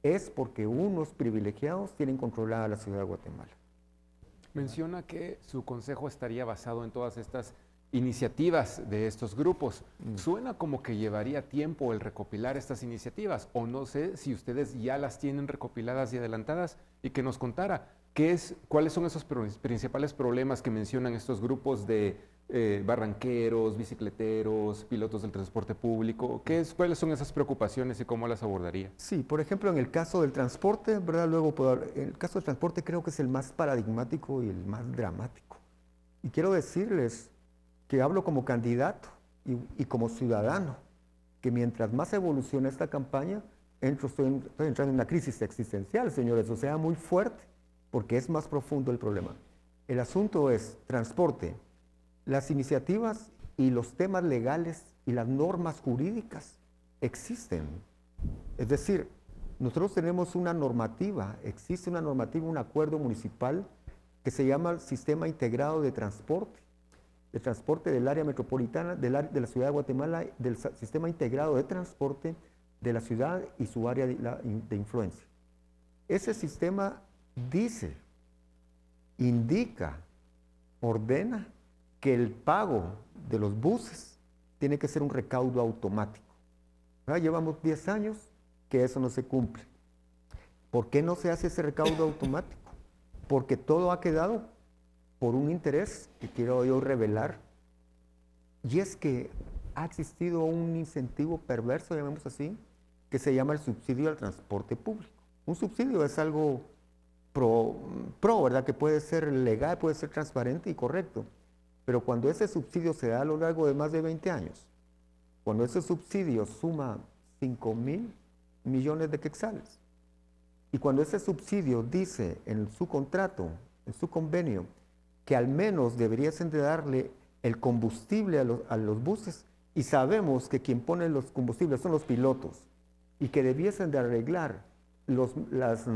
es porque unos privilegiados tienen controlada la ciudad de Guatemala. Menciona que su consejo estaría basado en todas estas iniciativas de estos grupos. Suena como que llevaría tiempo el recopilar estas iniciativas, o no sé si ustedes ya las tienen recopiladas y adelantadas, y que nos contara cuáles son esos principales problemas que mencionan estos grupos de barranqueros, bicicleteros, pilotos del transporte público. ¿Cuáles son esas preocupaciones y cómo las abordaría? Sí, por ejemplo, en el caso del transporte, ¿verdad? En el caso del transporte creo que es el más paradigmático y el más dramático. Y quiero decirles que hablo como candidato y como ciudadano, que mientras más evoluciona esta campaña, estoy entrando en una crisis existencial, señores, o sea, muy fuerte, porque es más profundo el problema. El asunto es transporte. Las iniciativas y los temas legales y las normas jurídicas existen. Es decir, nosotros tenemos una normativa, existe una normativa, un acuerdo municipal que se llama el Sistema Integrado de Transporte del área metropolitana, de la ciudad de Guatemala, del Sistema Integrado de Transporte de la ciudad y su área de influencia. Ese sistema dice, indica, ordena que el pago de los buses tiene que ser un recaudo automático. Llevamos 10 años que eso no se cumple. ¿Por qué no se hace ese recaudo automático? Porque todo ha quedado por un interés que quiero yo revelar, y es que ha existido un incentivo perverso, llamemos así, que se llama el subsidio al transporte público. Un subsidio es algo ¿verdad? Que puede ser legal, puede ser transparente y correcto. Pero cuando ese subsidio se da a lo largo de más de 20 años, cuando ese subsidio suma 5.000 millones de quetzales, y cuando ese subsidio dice en su contrato, en su convenio, que al menos deberían de darle el combustible a los buses, y sabemos que quien pone los combustibles son los pilotos, y que debiesen de arreglar las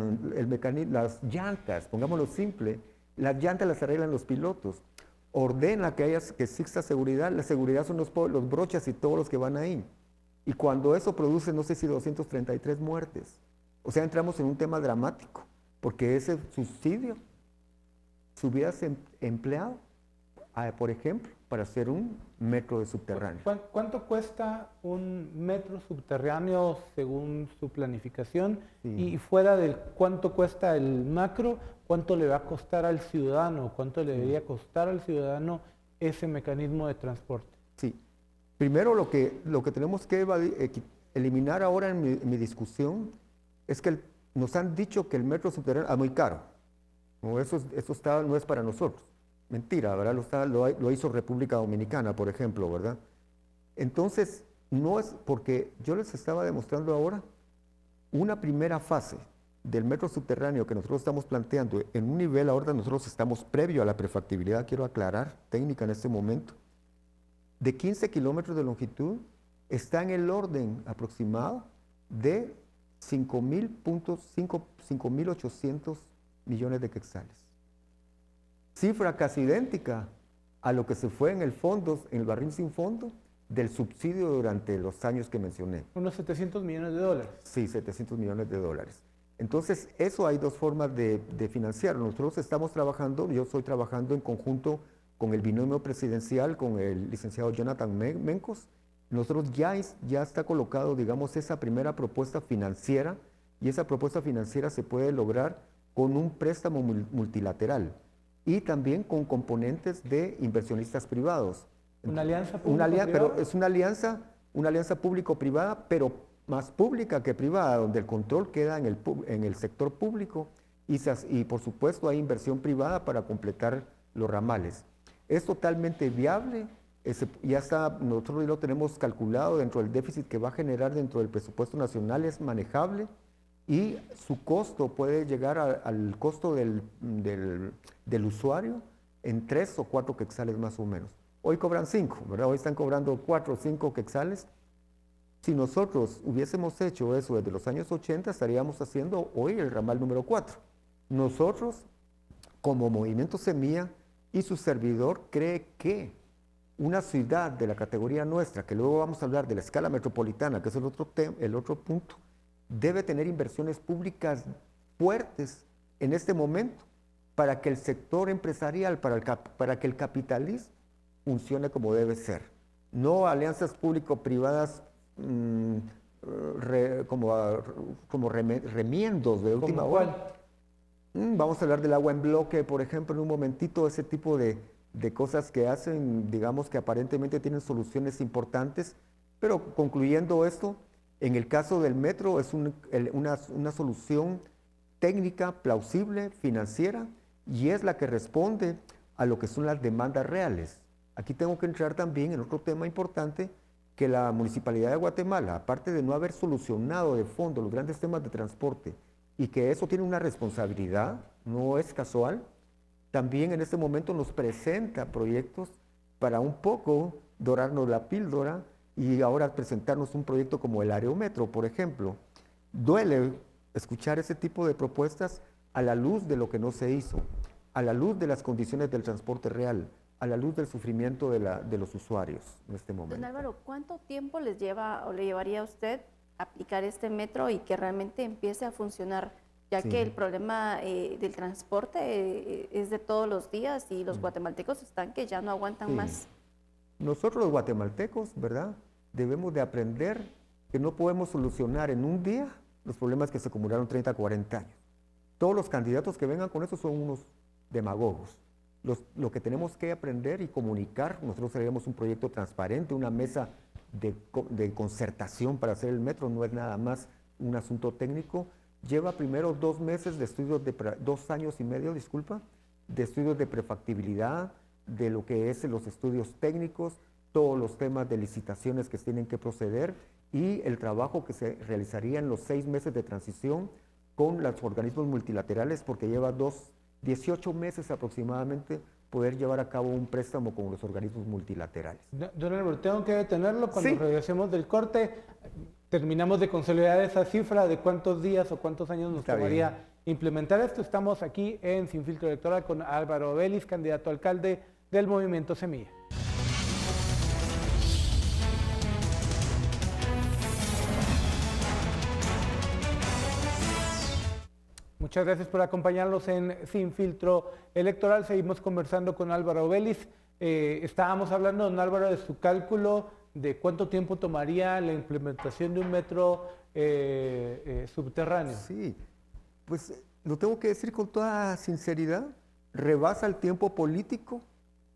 llantas, pongámoslo simple, las llantas las arreglan los pilotos, ordena que exista seguridad, la seguridad son los brochas y todos los que van ahí, y cuando eso produce, no sé si 233 muertes, o sea, entramos en un tema dramático, porque ese subsidio se hubiese empleado, por ejemplo, para hacer un metro de subterráneo. ¿Cuánto cuesta un metro subterráneo según su planificación? Sí. Y fuera de cuánto cuesta el macro, ¿cuánto le va a costar al ciudadano? ¿Cuánto le debería costar al ciudadano ese mecanismo de transporte? Sí. Primero lo que tenemos que eliminar ahora en mi discusión es que nos han dicho que el metro subterráneo es muy caro. No, eso no es para nosotros. Mentira, ¿verdad? Lo hizo República Dominicana, por ejemplo, ¿verdad? Entonces, no es porque yo les estaba demostrando ahora una primera fase del metro subterráneo que nosotros estamos planteando en un nivel, ahora nosotros estamos previo a la prefactibilidad, quiero aclarar, técnica en este momento, de 15 kilómetros de longitud, está en el orden aproximado de 5.800 millones de quetzales. Cifra casi idéntica a lo que se fue en el barril sin fondo del subsidio durante los años que mencioné. Unos 700 millones de dólares. Sí, 700 millones de dólares. Entonces, eso hay dos formas de financiar. Nosotros estamos trabajando, yo estoy trabajando en conjunto con el binomio presidencial, con el licenciado Jonathan Mencos. Nosotros ya está colocado, digamos, esa primera propuesta financiera, y esa propuesta financiera se puede lograr con un préstamo multilateral y también con componentes de inversionistas privados. ¿Una alianza público-privada? Pero es una alianza público-privada, pero más pública que privada, donde el control queda en el sector público y por supuesto hay inversión privada para completar los ramales. Es totalmente viable, nosotros lo tenemos calculado dentro del déficit que va a generar dentro del presupuesto nacional, es manejable, y su costo puede llegar al costo del usuario en 3 o 4 quetzales más o menos. Hoy cobran 5, ¿verdad? Hoy están cobrando 4 o 5 quetzales. Si nosotros hubiésemos hecho eso desde los años 80, estaríamos haciendo hoy el ramal número 4. Nosotros, como Movimiento Semilla y su servidor, cree que una ciudad de la categoría nuestra, que luego vamos a hablar de la escala metropolitana, que es el otro punto, debe tener inversiones públicas fuertes en este momento para que el sector empresarial, para que el capitalismo funcione como debe ser. No alianzas público-privadas como remiendos de última hora. Vamos a hablar del agua en bloque, por ejemplo, en un momentito, ese tipo de de cosas que hacen, digamos que aparentemente tienen soluciones importantes, pero concluyendo esto, en el caso del metro es una solución técnica, plausible, financiera, y es la que responde a lo que son las demandas reales. Aquí tengo que entrar también en otro tema importante, que la Municipalidad de Guatemala, aparte de no haber solucionado de fondo los grandes temas de transporte, y que eso tiene una responsabilidad, no es casual, también en este momento nos presenta proyectos para un poco dorarnos la píldora y ahora presentarnos un proyecto como el Aerometro, por ejemplo. Duele escuchar ese tipo de propuestas a la luz de lo que no se hizo, a la luz de las condiciones del transporte real, a la luz del sufrimiento de los usuarios en este momento. Don Álvaro, ¿cuánto tiempo les lleva o le llevaría a usted aplicar este metro y que realmente empiece a funcionar? Ya que el problema del transporte es de todos los días y los guatemaltecos están que ya no aguantan más. Nosotros los guatemaltecos, ¿verdad? Debemos de aprender que no podemos solucionar en un día los problemas que se acumularon 30, 40 años. Todos los candidatos que vengan con eso son unos demagogos. Lo que tenemos que aprender y comunicar, nosotros haremos un proyecto transparente, una mesa de concertación para hacer el metro, no es nada más un asunto técnico. Lleva primero 2 meses de estudios, 2 años y medio, disculpa, de estudios de prefactibilidad, de lo que es los estudios técnicos, todos los temas de licitaciones que tienen que proceder y el trabajo que se realizaría en los 6 meses de transición con los organismos multilaterales, porque lleva 18 meses aproximadamente poder llevar a cabo un préstamo con los organismos multilaterales. Don Álvaro, tengo que detenerlo cuando Sí. regresemos del corte. Terminamos de consolidar esa cifra de cuántos días o cuántos años nos Está tomaría bien. implementar esto. Estamos aquí en Sin Filtro Electoral con Álvaro Vélez, candidato a alcalde del Movimiento Semilla. Muchas gracias por acompañarnos en Sin Filtro Electoral. Seguimos conversando con Álvaro Vélez. Estábamos hablando, don Álvaro, de su cálculo de cuánto tiempo tomaría la implementación de un metro subterráneo. Sí, pues lo tengo que decir con toda sinceridad, rebasa el tiempo político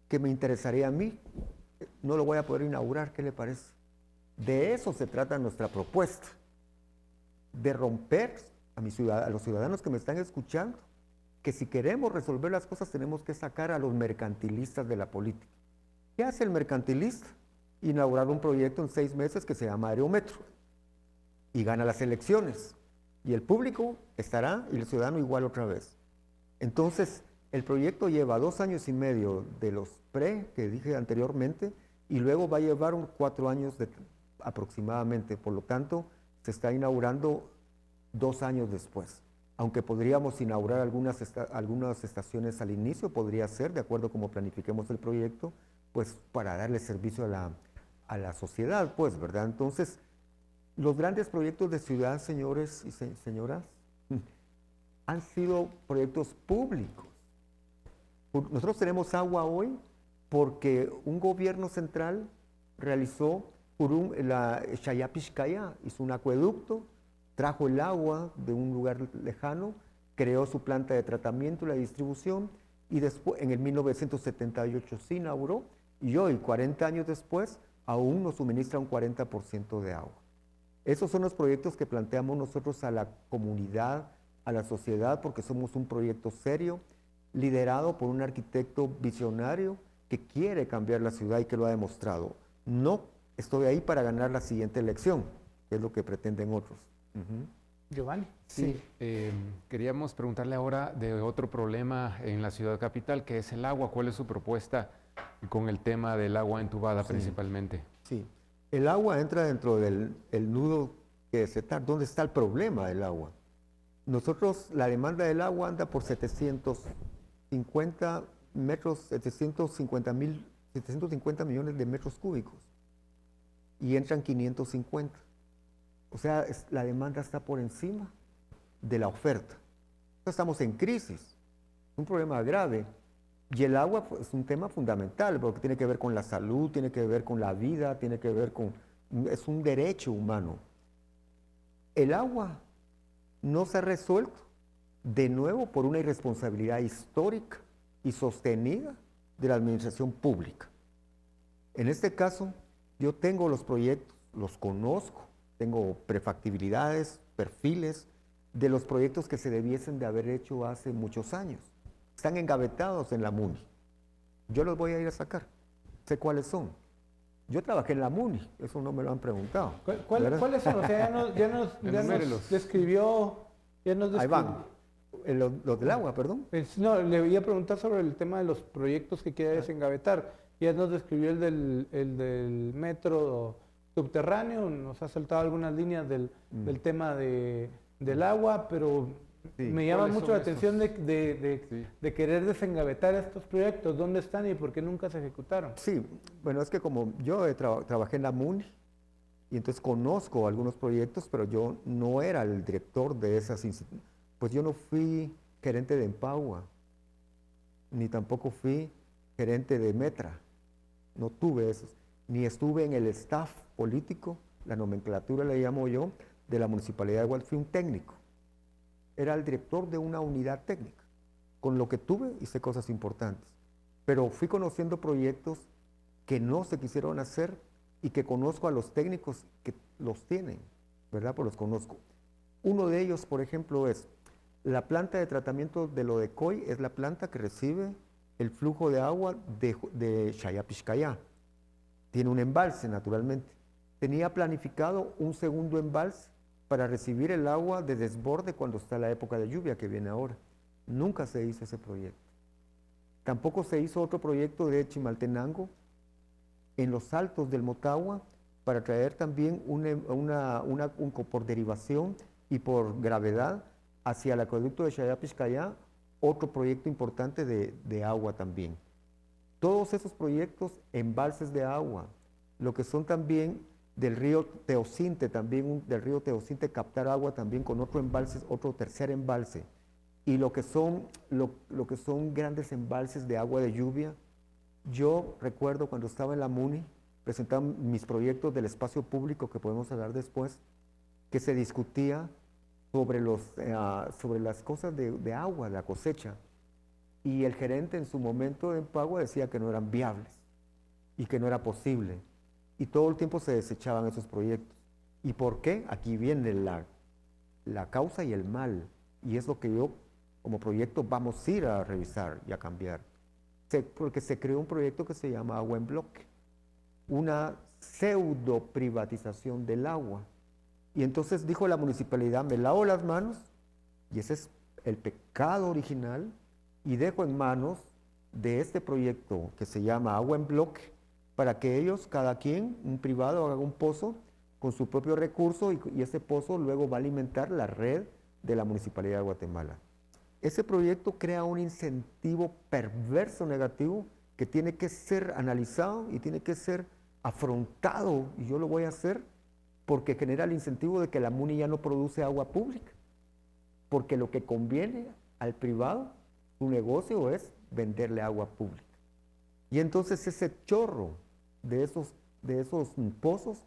que me interesaría a mí. No lo voy a poder inaugurar, ¿qué le parece? De eso se trata nuestra propuesta, de romper a los ciudadanos que me están escuchando, que si queremos resolver las cosas tenemos que sacar a los mercantilistas de la política. ¿Qué hace el mercantilista? Inaugurar un proyecto en 6 meses que se llama Aerometro y gana las elecciones y el público estará y el ciudadano igual otra vez. Entonces el proyecto lleva 2 años y medio de los que dije anteriormente y luego va a llevar 4 años aproximadamente, por lo tanto se está inaugurando 2 años después. Aunque podríamos inaugurar algunas estaciones al inicio, podría ser, de acuerdo a cómo planifiquemos el proyecto, pues para darle servicio a la sociedad, pues, ¿verdad? Entonces, los grandes proyectos de ciudad, señores y señoras, han sido proyectos públicos. Nosotros tenemos agua hoy porque un gobierno central realizó la Xayapixcaya, hizo un acueducto, trajo el agua de un lugar lejano, creó su planta de tratamiento y la distribución y después en el 1978 se inauguró y hoy, 40 años después, aún nos suministra un 40% de agua. Esos son los proyectos que planteamos nosotros a la comunidad, a la sociedad, porque somos un proyecto serio, liderado por un arquitecto visionario que quiere cambiar la ciudad y que lo ha demostrado. No estoy ahí para ganar la siguiente elección, que es lo que pretenden otros. Giovanni. Sí, queríamos preguntarle ahora de otro problema en la ciudad capital, que es el agua. ¿Cuál es su propuesta con el tema del agua entubada principalmente? Sí, el agua entra dentro del nudo que es ¿dónde está el problema del agua? Nosotros, la demanda del agua anda por 750 millones de metros cúbicos y entran 550. O sea, la demanda está por encima de la oferta. Estamos en crisis, un problema grave. Y el agua es un tema fundamental porque tiene que ver con la salud, tiene que ver con la vida, tiene que ver con... es un derecho humano. El agua no se ha resuelto de nuevo por una irresponsabilidad histórica y sostenida de la administración pública. En este caso, yo tengo los proyectos, los conozco, tengo prefactibilidades, perfiles de los proyectos que se debiesen de haber hecho hace muchos años. Están engavetados en la MUNI. Yo los voy a ir a sacar. Sé cuáles son. Yo trabajé en la MUNI, eso no me lo han preguntado. ¿Cuáles son? O sea, ya nos describió. Ahí van. Los del agua, perdón. No, le iba a preguntar sobre el tema de los proyectos que quiere desengavetar. Ya nos describió el del metro subterráneo, nos ha saltado algunas líneas del tema del agua, pero sí, me llama mucho la atención de querer desengavetar estos proyectos. ¿Dónde están y por qué nunca se ejecutaron? Sí, bueno, es que como yo trabajé en la MUNI y entonces conozco algunos proyectos, pero yo no era el director de esas instituciones. Pues yo no fui gerente de Empagua, ni tampoco fui gerente de Metra, no tuve esos, ni estuve en el staff político, la nomenclatura le llamo yo, de la Municipalidad de Guate, fui un técnico. Era el director de una unidad técnica. Con lo que tuve hice cosas importantes, pero fui conociendo proyectos que no se quisieron hacer y que conozco a los técnicos que los tienen, ¿verdad? Pues los conozco. Uno de ellos, por ejemplo, es la planta de tratamiento de Lodecoy, es la planta que recibe el flujo de agua de Xayapixcayá. Tiene un embalse, naturalmente. Tenía planificado un segundo embalse para recibir el agua de desborde cuando está la época de lluvia que viene ahora. Nunca se hizo ese proyecto. Tampoco se hizo otro proyecto de Chimaltenango en los altos del Motagua para traer también por derivación y por gravedad hacia el acueducto de Xayapixcayá, otro proyecto importante de agua también. Todos esos proyectos, embalses de agua, lo que son también del río Teocinte, también del río Teocinte captar agua también con otro embalse, otro tercer embalse, y lo que son grandes embalses de agua de lluvia. Yo recuerdo cuando estaba en la MUNI, presentaba mis proyectos del espacio público, que podemos hablar después, que se discutía sobre las cosas de agua, la cosecha, y el gerente en su momento de Empagua decía que no eran viables y que no era posible, y todo el tiempo se desechaban esos proyectos. ¿Y por qué? Aquí viene la causa y el mal, y es lo que yo como proyecto vamos a ir a revisar y a cambiar, porque se creó un proyecto que se llama Agua en Bloque, una pseudo privatización del agua. Y entonces dijo la municipalidad, me lavo las manos, y ese es el pecado original, y dejo en manos de este proyecto que se llama Agua en Bloque, para que ellos, cada quien, un privado, haga un pozo con su propio recurso, y ese pozo luego va a alimentar la red de la Municipalidad de Guatemala. Ese proyecto crea un incentivo perverso negativo que tiene que ser analizado y tiene que ser afrontado, y yo lo voy a hacer, porque genera el incentivo de que la MUNI ya no produce agua pública, porque lo que conviene al privado, su negocio es venderle agua pública. Y entonces ese chorro de esos pozos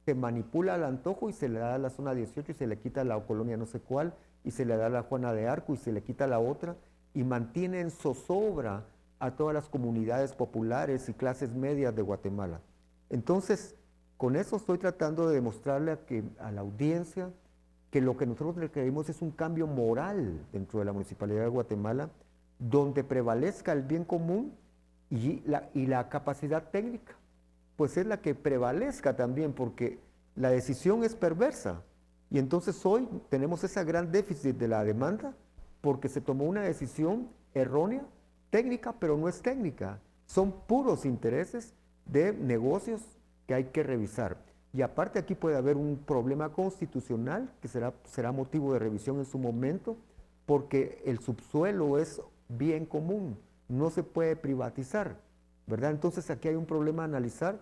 se manipula al antojo y se le da a la zona 18 y se le quita a la colonia no sé cuál, y se le da a la Juana de Arco y se le quita a la otra, y mantiene en zozobra a todas las comunidades populares y clases medias de Guatemala. Entonces, con eso estoy tratando de demostrarle a la audiencia que lo que nosotros requerimos es un cambio moral dentro de la Municipalidad de Guatemala, donde prevalezca el bien común y la capacidad técnica, pues es la que prevalezca también, porque la decisión es perversa. Y entonces hoy tenemos ese gran déficit de la demanda, porque se tomó una decisión errónea, técnica, pero no es técnica. Son puros intereses de negocios que hay que revisar. Y aparte aquí puede haber un problema constitucional que será motivo de revisión en su momento, porque el subsuelo es bien común, no se puede privatizar, ¿verdad? Entonces aquí hay un problema a analizar,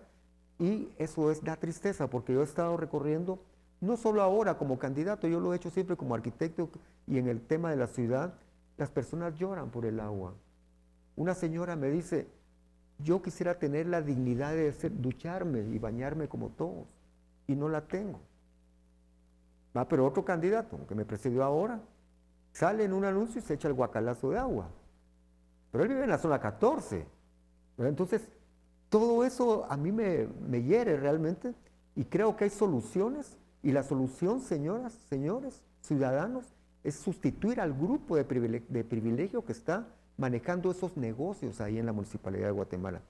y eso da tristeza, porque yo he estado recorriendo, no solo ahora como candidato, yo lo he hecho siempre como arquitecto, y en el tema de la ciudad, las personas lloran por el agua. Una señora me dice, yo quisiera tener la dignidad de ducharme y bañarme como todos, y no la tengo. Pero otro candidato, que me precedió ahora, sale en un anuncio y se echa el guacalazo de agua. Pero él vive en la zona 14, ¿verdad? Entonces, todo eso a mí me hiere realmente y creo que hay soluciones y la solución, señoras, señores, ciudadanos, es sustituir al grupo de privilegio que está manejando esos negocios ahí en la Municipalidad de Guatemala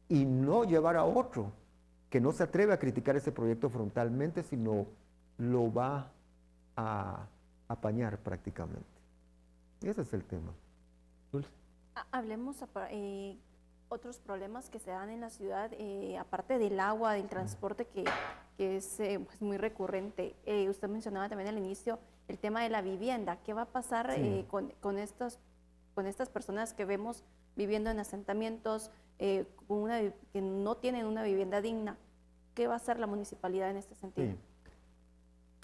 y no llevar a otro que no se atreve a criticar ese proyecto frontalmente, sino lo va a apañar prácticamente. Ese es el tema. Dulce. Hablemos otros problemas que se dan en la ciudad, aparte del agua, del transporte, que es pues muy recurrente. Usted mencionaba también al inicio el tema de la vivienda. ¿Qué va a pasar con estas personas que vemos viviendo en asentamientos que no tienen una vivienda digna? ¿Qué va a hacer la municipalidad en este sentido? Sí.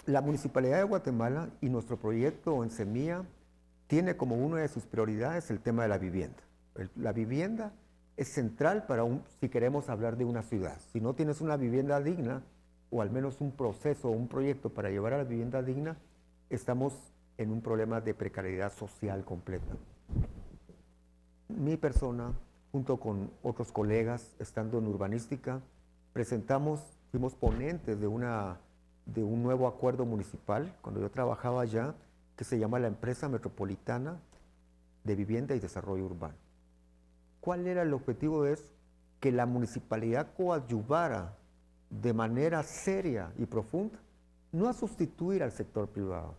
La Municipalidad de Guatemala y nuestro proyecto en Semilla tiene como una de sus prioridades el tema de la vivienda. La vivienda es central para si queremos hablar de una ciudad. Si no tienes una vivienda digna, o al menos un proceso o un proyecto para llevar a la vivienda digna, estamos en un problema de precariedad social completa. Mi persona, junto con otros colegas, estando en urbanística, fuimos ponentes de un nuevo acuerdo municipal, cuando yo trabajaba allá, que se llama la Empresa Metropolitana de Vivienda y Desarrollo Urbano. ¿Cuál era el objetivo de eso? Que la municipalidad coadyuvara de manera seria y profunda, no a sustituir al sector privado,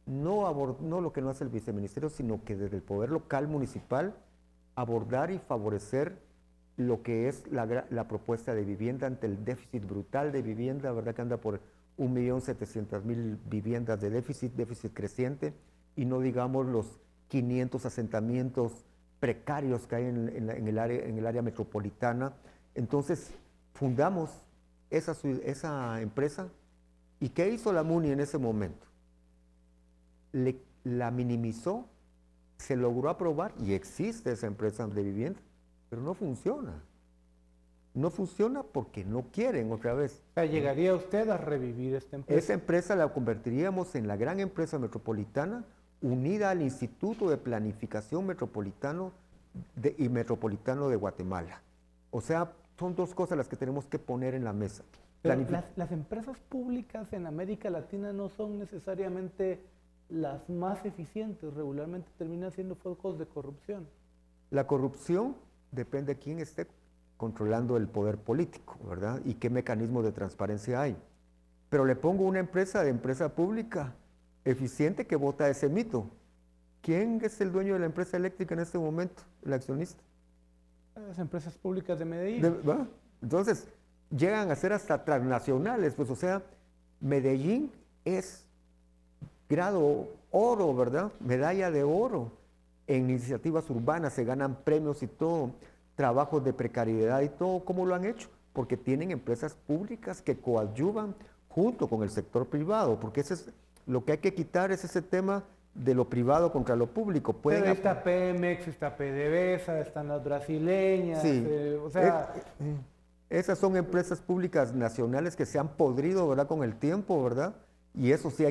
no lo que no hace el viceministerio, sino que desde el poder local municipal abordar y favorecer lo que es la propuesta de vivienda ante el déficit brutal de vivienda, ¿verdad? Que anda por 1.700.000 viviendas de déficit creciente, y no digamos los 500 asentamientos precarios que hay en el área metropolitana. Entonces, fundamos esa empresa, ¿y qué hizo la MUNI en ese momento? La minimizó, se logró aprobar, y existe esa empresa de vivienda, pero no funciona. No funciona porque no quieren otra vez. O sea, ¿llegaría usted a revivir esta empresa? Esa empresa la convertiríamos en la gran empresa metropolitana unida al Instituto de Planificación Metropolitano y Metropolitano de Guatemala. O sea, son dos cosas las que tenemos que poner en la mesa. Pero las empresas públicas en América Latina no son necesariamente las más eficientes, regularmente terminan siendo focos de corrupción. La corrupción depende de quién esté controlando el poder político, ¿verdad? Y qué mecanismos de transparencia hay. Pero le pongo una empresa pública eficiente que vota ese mito. ¿Quién es el dueño de la empresa eléctrica en este momento? El accionista. Las empresas públicas de Medellín. Entonces, llegan a ser hasta transnacionales, pues, o sea, Medellín es grado oro, ¿verdad? Medalla de oro. En iniciativas urbanas se ganan premios y todo, trabajos de precariedad y todo. ¿Cómo lo han hecho? Porque tienen empresas públicas que coadyuvan junto con el sector privado, porque lo que hay que quitar es ese tema de lo privado contra lo público. Pero está Pemex, está PDVSA, están las brasileñas, sí. O sea... Esas son empresas públicas nacionales que se han podrido, ¿verdad?, con el tiempo, ¿verdad? Y eso sí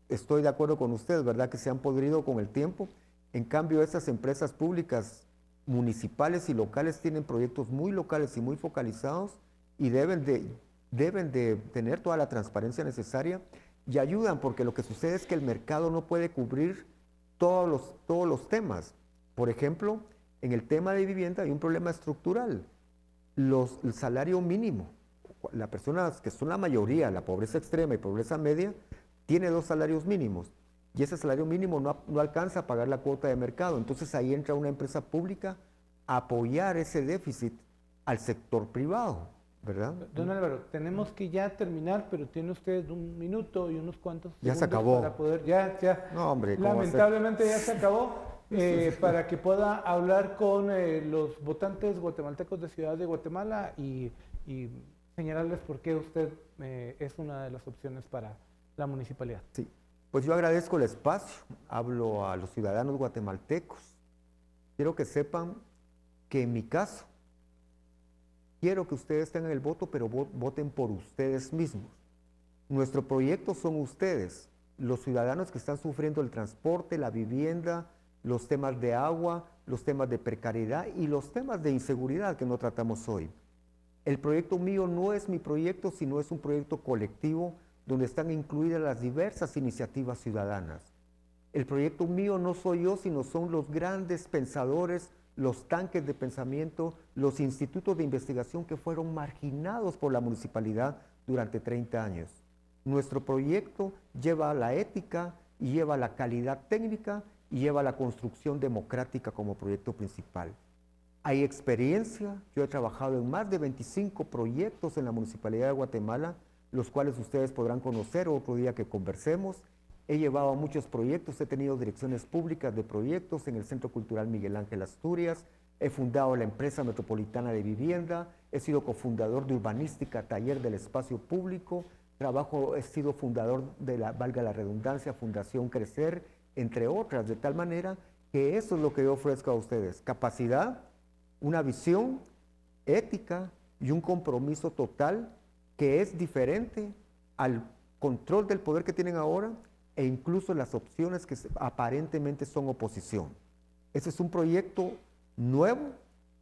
estoy de acuerdo con usted, ¿verdad?, que se han podrido con el tiempo. En cambio, esas empresas públicas municipales y locales tienen proyectos muy locales y muy focalizados y deben de tener toda la transparencia necesaria y ayudan, porque lo que sucede es que el mercado no puede cubrir todos los temas. Por ejemplo, en el tema de vivienda hay un problema estructural. El salario mínimo, las personas que son la mayoría, la pobreza extrema y pobreza media, tiene 2 salarios mínimos y ese salario mínimo no alcanza a pagar la cuota de mercado. Entonces ahí entra una empresa pública a apoyar ese déficit al sector privado, ¿verdad? Don Álvaro, tenemos que ya terminar, pero tiene usted 1 minuto y unos cuantos segundos ya se acabó. Para poder, ya. No, hombre, lamentablemente ya se acabó. Para que pueda hablar con los votantes guatemaltecos de Ciudad de Guatemala y señalarles por qué usted es una de las opciones para la municipalidad. Sí, pues yo agradezco el espacio, hablo a los ciudadanos guatemaltecos. Quiero que sepan que en mi caso, quiero que ustedes tengan el voto, pero voten por ustedes mismos. Nuestro proyecto son ustedes, los ciudadanos que están sufriendo el transporte, la vivienda, los temas de agua, los temas de precariedad y los temas de inseguridad que no tratamos hoy. El proyecto mío no es mi proyecto, sino es un proyecto colectivo donde están incluidas las diversas iniciativas ciudadanas. El proyecto mío no soy yo, sino son los grandes pensadores, los tanques de pensamiento, los institutos de investigación que fueron marginados por la municipalidad durante 30 años. Nuestro proyecto lleva a la ética y lleva a la calidad técnica y lleva a la construcción democrática como proyecto principal. Hay experiencia, yo he trabajado en más de 25 proyectos en la Municipalidad de Guatemala, los cuales ustedes podrán conocer otro día que conversemos. He llevado a muchos proyectos, he tenido direcciones públicas de proyectos en el Centro Cultural Miguel Ángel Asturias, he fundado la empresa metropolitana de vivienda, he sido cofundador de urbanística, taller del espacio público, he sido fundador de la, valga la redundancia, Fundación Crecer, entre otras, de tal manera que eso es lo que yo ofrezco a ustedes, capacidad, una visión, ética y un compromiso total que es diferente al control del poder que tienen ahora e incluso las opciones que aparentemente son oposición. Ese es un proyecto nuevo,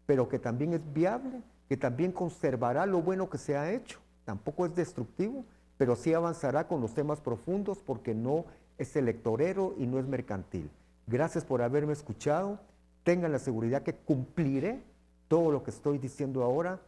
pero que también es viable, que también conservará lo bueno que se ha hecho. Tampoco es destructivo, pero sí avanzará con los temas profundos porque no es electorero y no es mercantil. Gracias por haberme escuchado. Tengan la seguridad que cumpliré todo lo que estoy diciendo ahora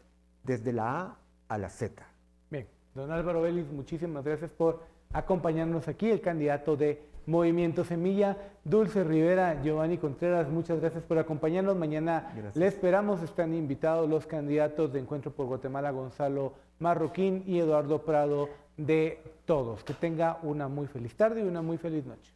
desde la A a la Z. Bien, don Álvaro Vélez, muchísimas gracias por acompañarnos aquí, el candidato de Movimiento Semilla. Dulce Rivera, Giovanni Contreras, muchas gracias por acompañarnos. Mañana le esperamos, están invitados los candidatos de Encuentro por Guatemala, Gonzalo Marroquín y Eduardo Prado de Todos. Que tenga una muy feliz tarde y una muy feliz noche.